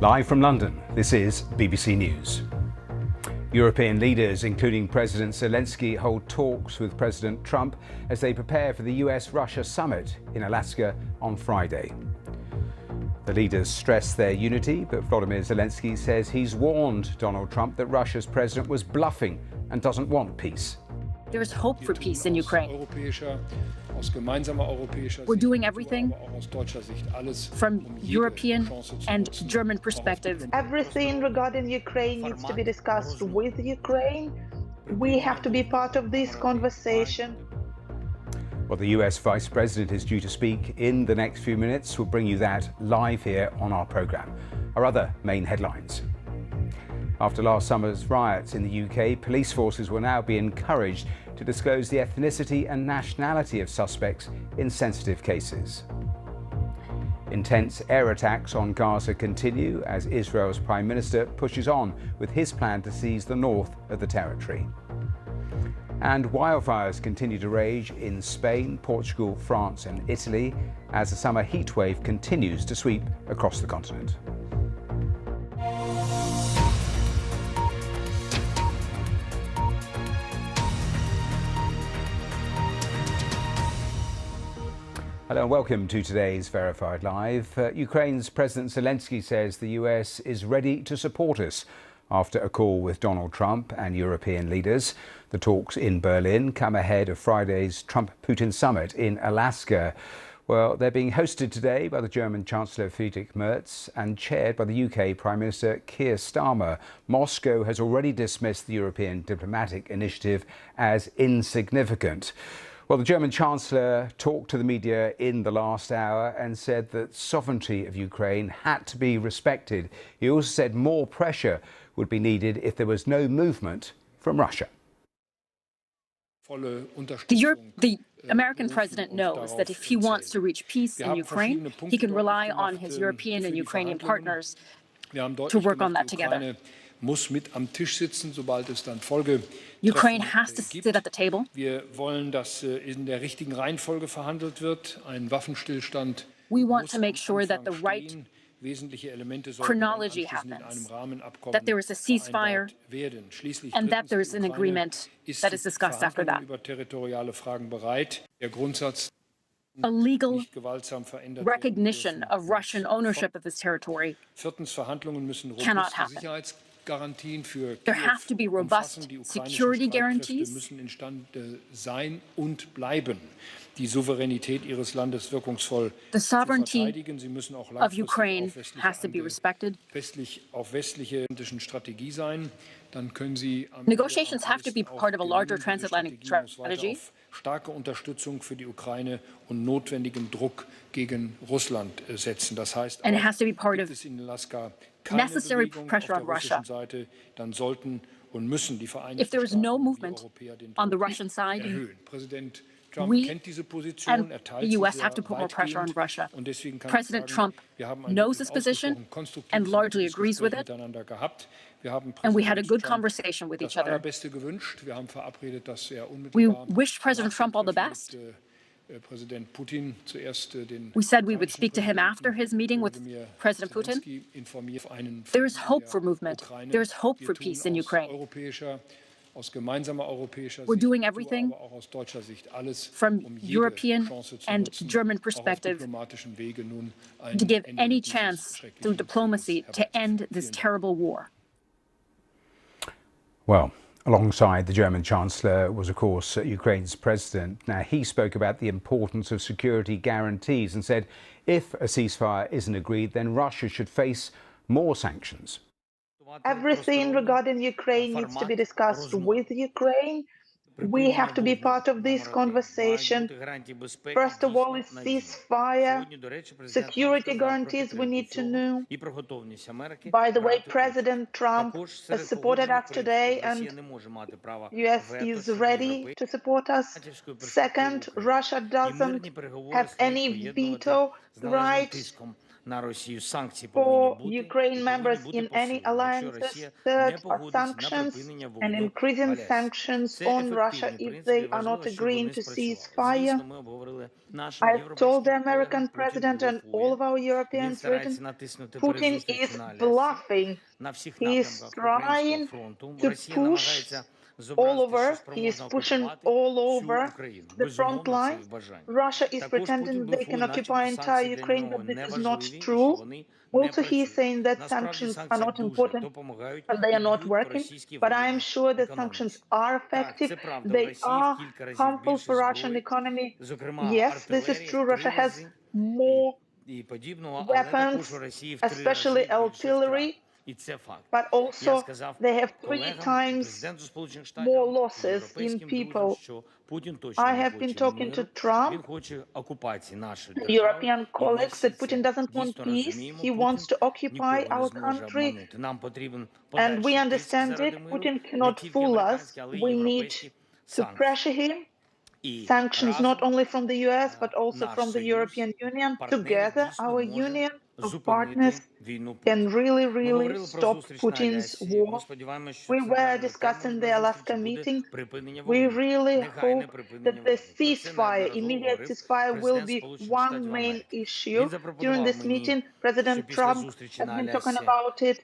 Live from London, this is BBC News. European leaders, including President Zelensky, hold talks with President Trump as they prepare for the US-Russia summit in Alaska on Friday. The leaders stress their unity, but Volodymyr Zelensky says he's warned Donald Trump that Russia's president was bluffing and doesn't want peace. There's hope for peace in Ukraine. We're doing everything from European and German perspective. Everything regarding Ukraine needs to be discussed with Ukraine. We have to be part of this conversation. Well, the US Vice President is due to speak in the next few minutes. We'll bring you that live here on our programme. Our other main headlines. After last summer's riots in the UK, police forces will now be encouraged to disclose the ethnicity and nationality of suspects in sensitive cases. Intense air attacks on Gaza continue as Israel's Prime Minister pushes on with his plan to seize the north of the territory. And wildfires continue to rage in Spain, Portugal, France and Italy as the summer heatwave continues to sweep across the continent. Hello and welcome to today's Verified Live. Ukraine's President Zelensky says the US is ready to support us after a call with Donald Trump and European leaders. The talks in Berlin come ahead of Friday's Trump-Putin summit in Alaska. Well, they're being hosted today by the German Chancellor Friedrich Merz and chaired by the UK Prime Minister Keir Starmer. Moscow has already dismissed the European diplomatic initiative as insignificant. Well, the German Chancellor talked to the media in the last hour and said that sovereignty of Ukraine had to be respected. He also said more pressure would be needed if there was no movement from Russia. The American president knows that if he wants to reach peace in Ukraine, he can rely on his European and Ukrainian partners to work on that together. Ukraine has to sit at the table. We want to make sure that the right chronology happens, that there is a ceasefire, and that there is an agreement that is discussed after that. A legal recognition of Russian ownership of this territory cannot happen. There have to be robust security guarantees. The sovereignty of Ukraine has to be respected. Negotiations have to be part of a larger transatlantic strategy. Starke Unterstützung für die Ukraine und notwendigen Druck gegen Russland setzen. Das heißt, and it has to be part of necessary pressure on Russia. Dann sollten und müssen die If there is no movement on the Russian side, we and the US have to put more pressure on Russia. President Trump knows his position and largely agrees with it. And we had a good conversation with each other. We wished President Trump all the best. We said we would speak to him after his meeting with President Putin. There is hope for movement. There is hope for peace in Ukraine. We're doing everything from European and German perspective to give any chance through diplomacy to end this terrible war. Well, alongside the German Chancellor was, of course, Ukraine's president. Now, he spoke about the importance of security guarantees and said if a ceasefire isn't agreed, then Russia should face more sanctions. Everything regarding Ukraine needs to be discussed with Ukraine. We have to be part of this conversation. First of all, is ceasefire, security guarantees we need to know. By the way, President Trump has supported us today, and US is ready to support us. Second, Russia doesn't have any veto right. for Ukraine members in any alliances. Third are sanctions and increasing sanctions on Russia if they are not agreeing to cease fire. I've told the American president and all of our European friends, Putin is bluffing. He is trying to push all over. He is pushing all over the front line. Russia is pretending they can occupy entire Ukraine, but this is not true. Also, he is saying that sanctions are not important and they are not working. But I am sure that sanctions are effective. They are harmful for Russian economy. Yes, this is true. Russia has more weapons, especially artillery. But also they have 3 times more losses in people. I have been talking to Trump, European colleagues, that Putin doesn't want peace. He wants to occupy our country. And we understand it. Putin cannot fool us. We need to pressure him. Sanctions not only from the US, but also from the European Union. Together, our union of partners can really stop Putin's war. We were discussing the Alaska meeting. We really hope that the ceasefire, immediate ceasefire, will be one main issue. During this meeting, President Trump has been talking about it.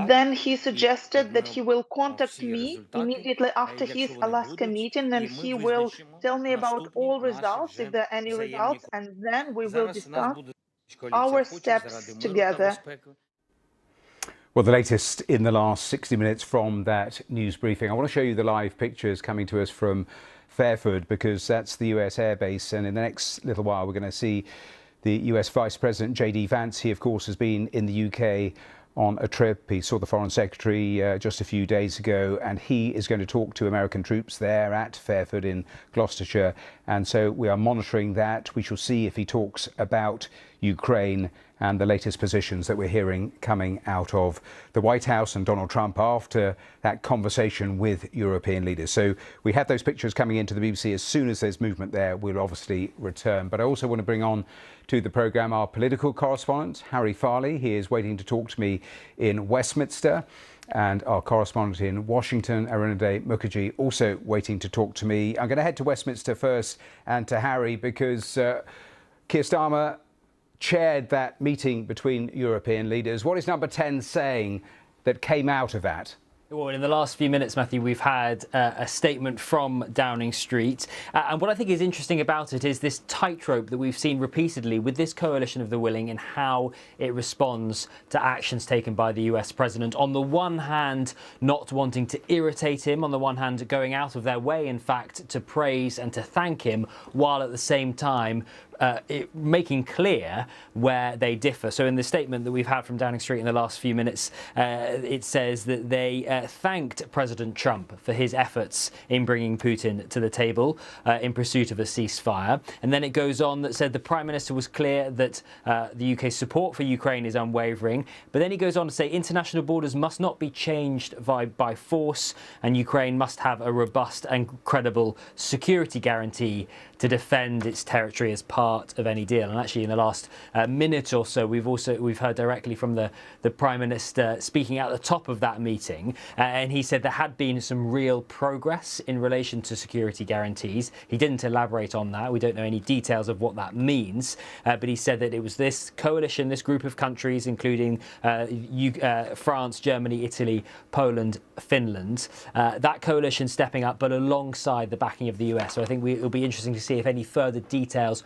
Then he suggested that he will contact me immediately after his Alaska meeting, and he will tell me about all results, if there are any results, and then we will discuss our steps together. Well, the latest in the last 60 minutes from that news briefing. I want to show you the live pictures coming to us from Fairford, because that's the US Air Base, and in the next little while we're going to see the US Vice President J.D. Vance. He, of course, has been in the UK on a trip. He saw the Foreign Secretary just a few days ago, and he is going to talk to American troops there at Fairford in Gloucestershire. And so we are monitoring that. We shall see if he talks about Ukraine and the latest positions that we're hearing coming out of the White House and Donald Trump after that conversation with European leaders. So we have those pictures coming into the BBC. As soon as there's movement there, we'll obviously return. But I also want to bring on to the programme our political correspondent, Harry Farley. He is waiting to talk to me in Westminster. And our correspondent in Washington, Arunade Mukherjee, also waiting to talk to me. I'm going to head to Westminster first and to Harry, because Keir Starmer chaired that meeting between European leaders. What is Number 10 saying that came out of that? Well, in the last few minutes, Matthew, we've had a statement from Downing Street. And what I think is interesting about it is this tightrope that we've seen repeatedly with this coalition of the willing and how it responds to actions taken by the US president. On the one hand, not wanting to irritate him. On the one hand, going out of their way, in fact, to praise and to thank him, while at the same time making clear where they differ. So in the statement that we've had from Downing Street in the last few minutes, it says that they thanked President Trump for his efforts in bringing Putin to the table in pursuit of a ceasefire. And then it goes on that said the Prime Minister was clear that the UK's support for Ukraine is unwavering. But then he goes on to say international borders must not be changed by force, and Ukraine must have a robust and credible security guarantee to defend its territory as part of any deal. And actually, in the last minute or so, we've heard directly from the Prime Minister speaking at the top of that meeting, and he said there had been some real progress in relation to security guarantees. He didn't elaborate on that. We don't know any details of what that means, but he said that it was this coalition, this group of countries, including France, Germany, Italy, Poland, Finland, that coalition stepping up, but alongside the backing of the US. So I think it'll be interesting to see if any further details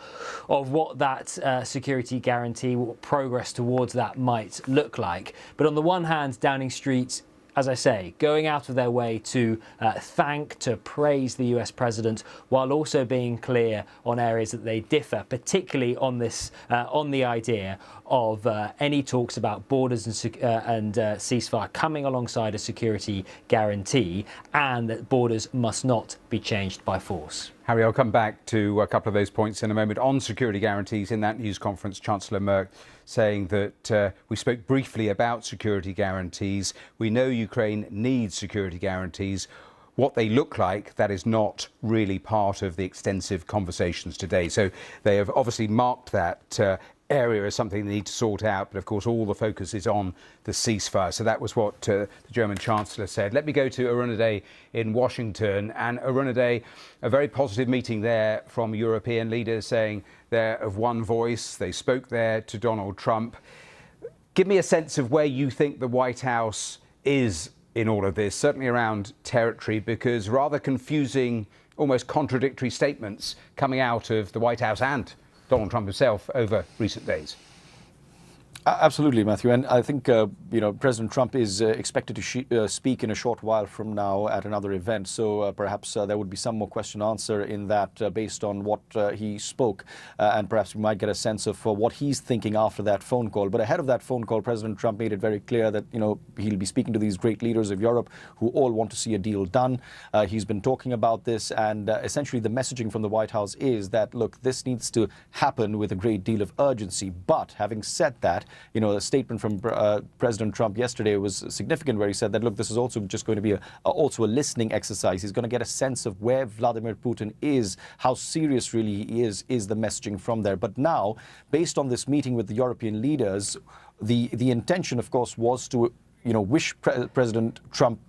of what that security guarantee, what progress towards that might look like. But on the one hand, Downing Street, as I say, going out of their way to thank, to praise the US president, while also being clear on areas that they differ, particularly on this, on the idea of any talks about borders and ceasefire coming alongside a security guarantee, and that borders must not be changed by force. Harry, I'll come back to a couple of those points in a moment. On security guarantees, in that news conference, Chancellor Merkel saying that we spoke briefly about security guarantees. We know Ukraine needs security guarantees. what they look like, that is not really part of the extensive conversations today. So they have obviously marked that area as something they need to sort out, but of course all the focus is on the ceasefire. So that was what the German Chancellor said. Let me go to Arunade in Washington. And Arunade, a very positive meeting there from European leaders saying they're of one voice. They spoke there to Donald Trump. Give me a sense of where you think the White House is in all of this, certainly around territory, because rather confusing, almost contradictory statements coming out of the White House and Donald Trump himself over recent days. Absolutely, Matthew. And I think, President Trump is expected to speak in a short while from now at another event. So perhaps there would be some more question answer in that based on what he spoke. And perhaps we might get a sense of what he's thinking after that phone call. But ahead of that phone call, President Trump made it very clear that, he'll be speaking to these great leaders of Europe who all want to see a deal done. He's been talking about this. And essentially the messaging from the White House is that, look, this needs to happen with a great deal of urgency. But having said that, a statement from President Trump yesterday was significant, where he said that, look, this is also just going to be also a listening exercise. He's going to get a sense of where Vladimir Putin is, how serious really he is the messaging from there. But now, based on this meeting with the European leaders, the intention, of course, was to, wish President Trump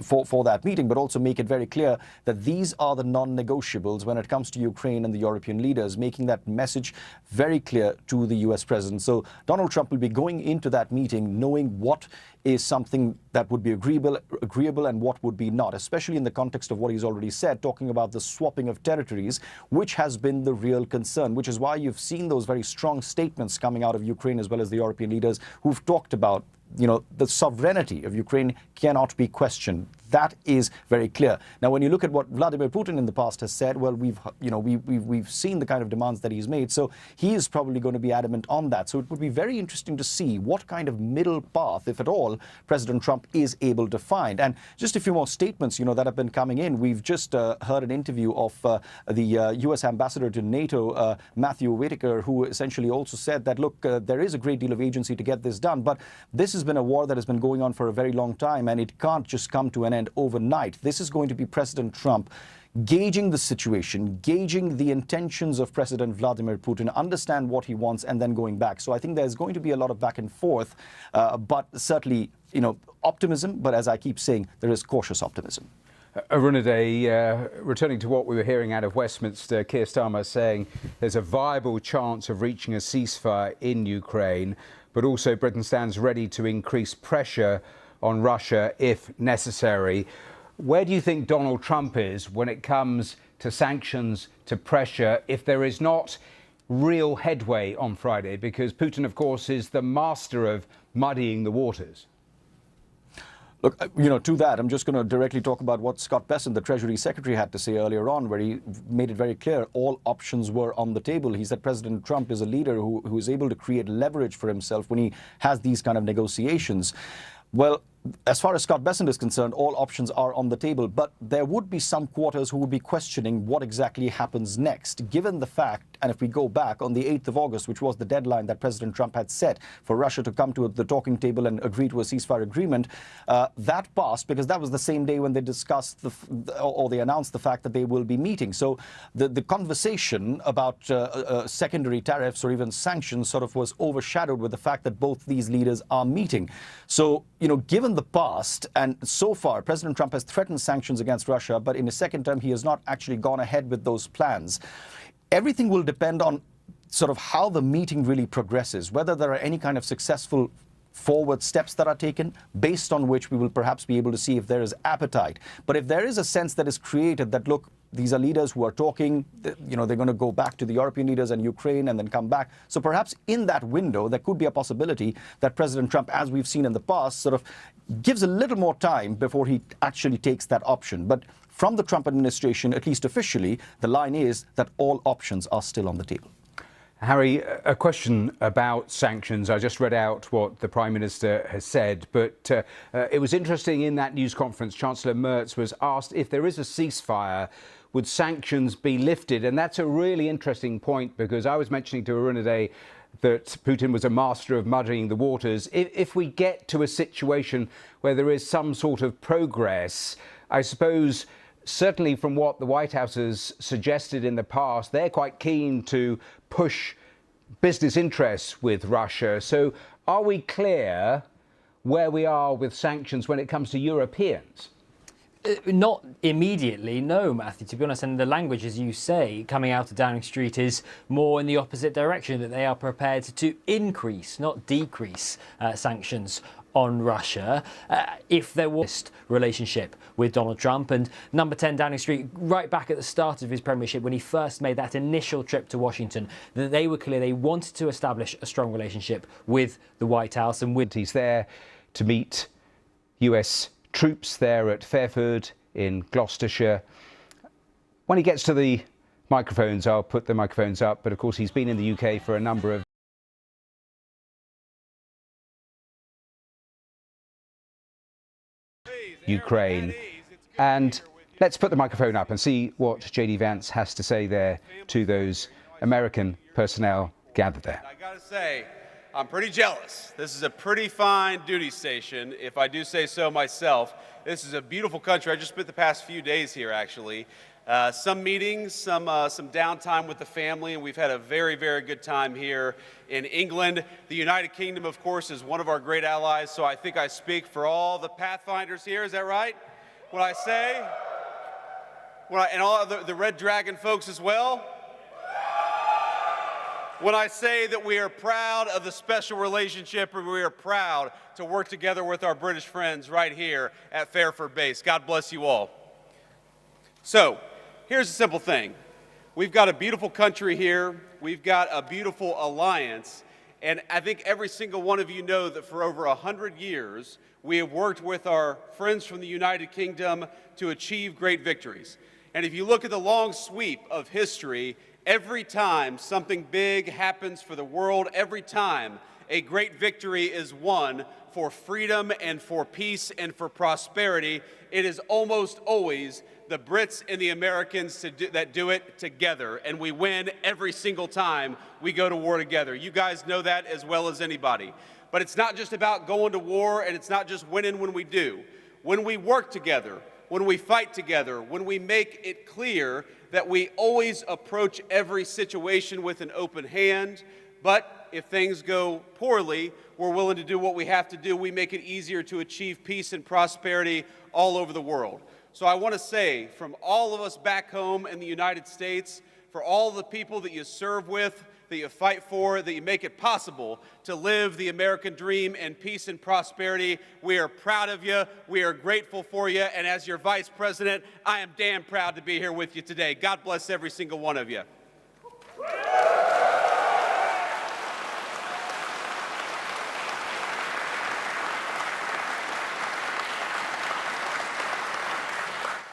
for that meeting, but also make it very clear that these are the non-negotiables when it comes to Ukraine and the European leaders, making that message very clear to the US president. So Donald Trump will be going into that meeting knowing what is something that would be agreeable and what would be not, especially in the context of what he's already said, talking about the swapping of territories, which has been the real concern, which is why you've seen those very strong statements coming out of Ukraine as well as the European leaders who've talked about the sovereignty of Ukraine cannot be questioned. That is very clear. Now, when you look at what Vladimir Putin in the past has said, well, we've seen the kind of demands that he's made. So he is probably going to be adamant on that. So it would be very interesting to see what kind of middle path, if at all, President Trump is able to find. And just a few more statements, that have been coming in. We've just heard an interview of the U.S. ambassador to NATO, Matthew Whitaker, who essentially also said that, look, there is a great deal of agency to get this done, but this has been a war that has been going on for a very long time, and it can't just come to an end overnight. This is going to be President Trump gauging the situation, gauging the intentions of President Vladimir Putin, understand what he wants, and then going back. So I think there's going to be a lot of back and forth, but certainly, optimism. But as I keep saying, there is cautious optimism. Arunade, returning to what we were hearing out of Westminster, Keir Starmer saying there's a viable chance of reaching a ceasefire in Ukraine, but also Britain stands ready to increase pressure on Russia if necessary. Where do you think Donald Trump is when it comes to sanctions, to pressure, if there is not real headway on Friday? Because Putin, of course, is the master of muddying the waters. Look, to that, I'm just going to directly talk about what Scott Bessent, the Treasury Secretary, had to say earlier on, where he made it very clear all options were on the table. He said President Trump is a leader who is able to create leverage for himself when he has these kind of negotiations. Well, as far as Scott Bessent is concerned, all options are on the table, but there would be some quarters who would be questioning what exactly happens next, given the fact, and if we go back on the 8th of August, which was the deadline that President Trump had set for Russia to come to the talking table and agree to a ceasefire agreement, that passed because that was the same day when they discussed or they announced the fact that they will be meeting. So the conversation about secondary tariffs or even sanctions sort of was overshadowed with the fact that both these leaders are meeting. So, given the past, and so far President Trump has threatened sanctions against Russia, but in his second term he has not actually gone ahead with those plans. Everything will depend on sort of how the meeting really progresses, whether there are any kind of successful forward steps that are taken, based on which we will perhaps be able to see if there is appetite. But if there is a sense that is created that, look, these are leaders who are talking, they're going to go back to the European leaders and Ukraine and then come back. So perhaps in that window, there could be a possibility that President Trump, as we've seen in the past, sort of gives a little more time before he actually takes that option. But from the Trump administration, at least officially, the line is that all options are still on the table. Harry, a question about sanctions. I just read out what the Prime Minister has said, but it was interesting in that news conference, Chancellor Merz was asked if there is a ceasefire, would sanctions be lifted? And that's a really interesting point, because I was mentioning to Arunade that Putin was a master of muddying the waters. If we get to a situation where there is some sort of progress, I suppose, certainly from what the White House has suggested in the past, they're quite keen to push business interests with Russia. So are we clear where we are with sanctions when it comes to Europeans? Not immediately, no, Matthew, to be honest. And the language, as you say, coming out of Downing Street is more in the opposite direction, that they are prepared to increase, not decrease, sanctions on Russia if there was a relationship with Donald Trump. And number 10 Downing Street, right back at the start of his premiership, when he first made that initial trip to Washington, that they were clear they wanted to establish a strong relationship with the White House. And with he's there to meet US troops there at Fairford in Gloucestershire. When he gets to the microphones, I'll put the microphones up, but of course he's been in the UK for a number of Ukraine. And let's put the microphone up and see what JD Vance has to say there to those American personnel gathered there. I gotta say, I'm pretty jealous. This is a pretty fine duty station, if I do say so myself. This is a beautiful country. I just spent the past few days here, actually. Some meetings, some downtime with the family, and we've had a very, very good time here in England. The United Kingdom, of course, is one of our great allies, so I think I speak for all the Pathfinders here. Is that right? When I say, and all the Red Dragon folks as well? When I say that we are proud of the special relationship, and we are proud to work together with our British friends right here at Fairford Base. God bless you all. So, here's a simple thing. We've got a beautiful country here. We've got a beautiful alliance. And I think every single one of you know that for over 100 years, we have worked with our friends from the United Kingdom to achieve great victories. And if you look at the long sweep of history, every time something big happens for the world, every time a great victory is won for freedom and for peace and for prosperity, it is almost always the Brits and the Americans that do it together, and we win every single time we go to war together. You guys know that as well as anybody. But it's not just about going to war, and it's not just winning when we do. When we work together, when we fight together, when we make it clear that we always approach every situation with an open hand, but if things go poorly, we're willing to do what we have to do. We make it easier to achieve peace and prosperity all over the world. So I want to say, from all of us back home in the United States, for all the people that you serve with, that you fight for, that you make it possible to live the American dream in peace and prosperity, we are proud of you, we are grateful for you, and as your Vice President, I am damn proud to be here with you today. God bless every single one of you.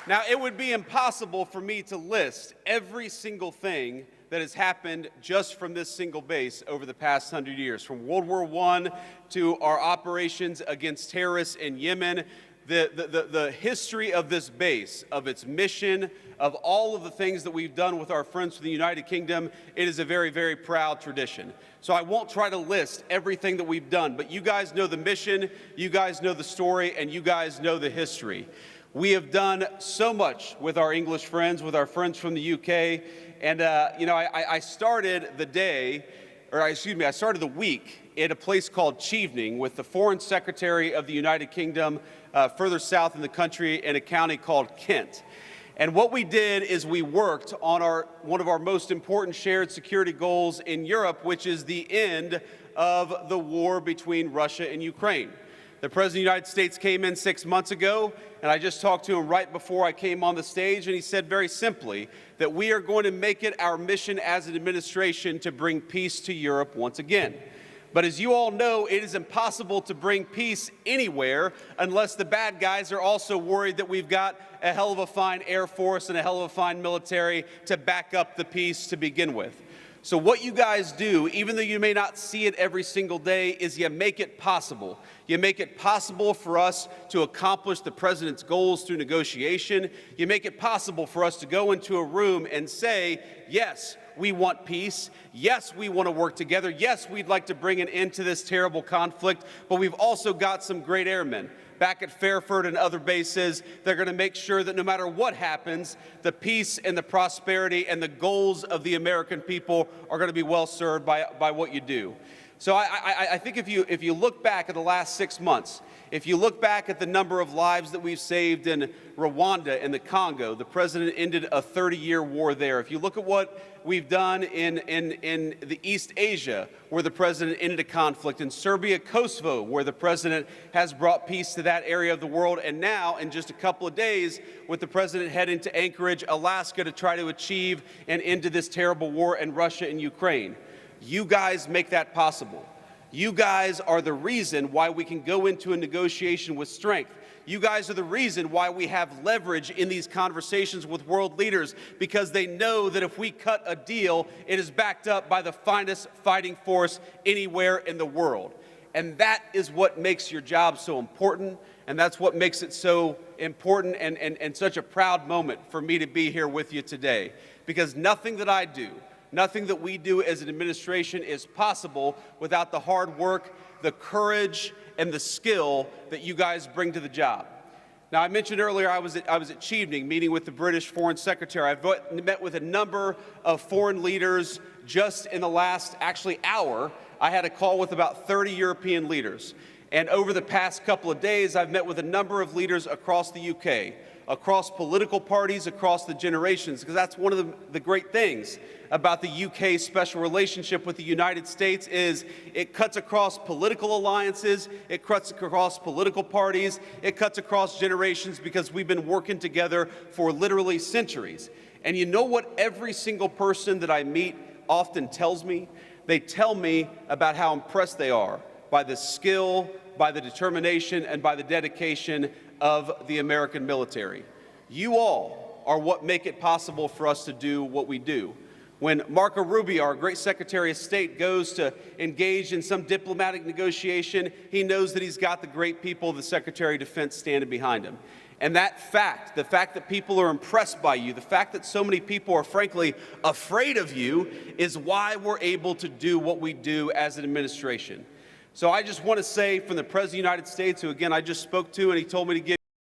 Now, it would be impossible for me to list every single thing that has happened just from this single base over the past 100 years, from World War I to our operations against terrorists in Yemen, the history of this base, of its mission, of all of the things that we've done with our friends from the United Kingdom. It is a very, very proud tradition. So I won't try to list everything that we've done, but you guys know the mission, you guys know the story, and you guys know the history. We have done so much with our English friends, with our friends from the UK, and I started I started the week at a place called Chevening with the Foreign Secretary of the United Kingdom, further south in the country in a county called Kent. And what we did is we worked on one of our most important shared security goals in Europe, which is the end of the war between Russia and Ukraine. The President of the United States came in 6 months ago, and I just talked to him right before I came on the stage, and he said very simply that we are going to make it our mission as an administration to bring peace to Europe once again. But as you all know, it is impossible to bring peace anywhere unless the bad guys are also worried that we've got a hell of a fine Air Force and a hell of a fine military to back up the peace to begin with. So what you guys do, even though you may not see it every single day, is you make it possible. You make it possible for us to accomplish the president's goals through negotiation. You make it possible for us to go into a room and say, yes, we want peace. Yes, we want to work together. Yes, we'd like to bring an end to this terrible conflict, but we've also got some great airmen. back at Fairford and other bases. They're going to make sure that no matter what happens, the peace and the prosperity and the goals of the American people are going to be well served by what you do. So I think if you look back at the last 6 months, if you look back at the number of lives that we've saved in Rwanda and the Congo, the president ended a 30-year war there. If you look at what we've done in the East Asia, where the president ended a conflict, in Serbia, Kosovo, where the president has brought peace to that area of the world, and now, in just a couple of days, with the president heading to Anchorage, Alaska, to try to achieve an end to this terrible war in Russia and Ukraine. You guys make that possible. You guys are the reason why we can go into a negotiation with strength. You guys are the reason why we have leverage in these conversations with world leaders, because they know that if we cut a deal, it is backed up by the finest fighting force anywhere in the world. And that is what makes your job so important, and that's what makes it so important and such a proud moment for me to be here with you today. Because nothing that I do, nothing that we do as an administration is possible without the hard work, the courage, and the skill that you guys bring to the job. Now, I mentioned earlier I was at Chevening meeting with the British Foreign Secretary. I've met with a number of foreign leaders just in the last, hour. I had a call with about 30 European leaders. And over the past couple of days, I've met with a number of leaders across the UK, across political parties, across the generations, because that's one of the great things about the UK's special relationship with the United States is it cuts across political alliances, it cuts across political parties, it cuts across generations, because we've been working together for literally centuries. And you know what every single person that I meet often tells me? They tell me about how impressed they are by the skill, by the determination, and by the dedication of the American military. You all are what make it possible for us to do what we do. When Marco Rubio, our great Secretary of State, goes to engage in some diplomatic negotiation, he knows that he's got the great people of the Secretary of Defense standing behind him. And that fact, the fact that people are impressed by you, the fact that so many people are frankly afraid of you, is why we're able to do what we do as an administration. So I just want to say from the President of the United States, who again I just spoke to, and he told me to give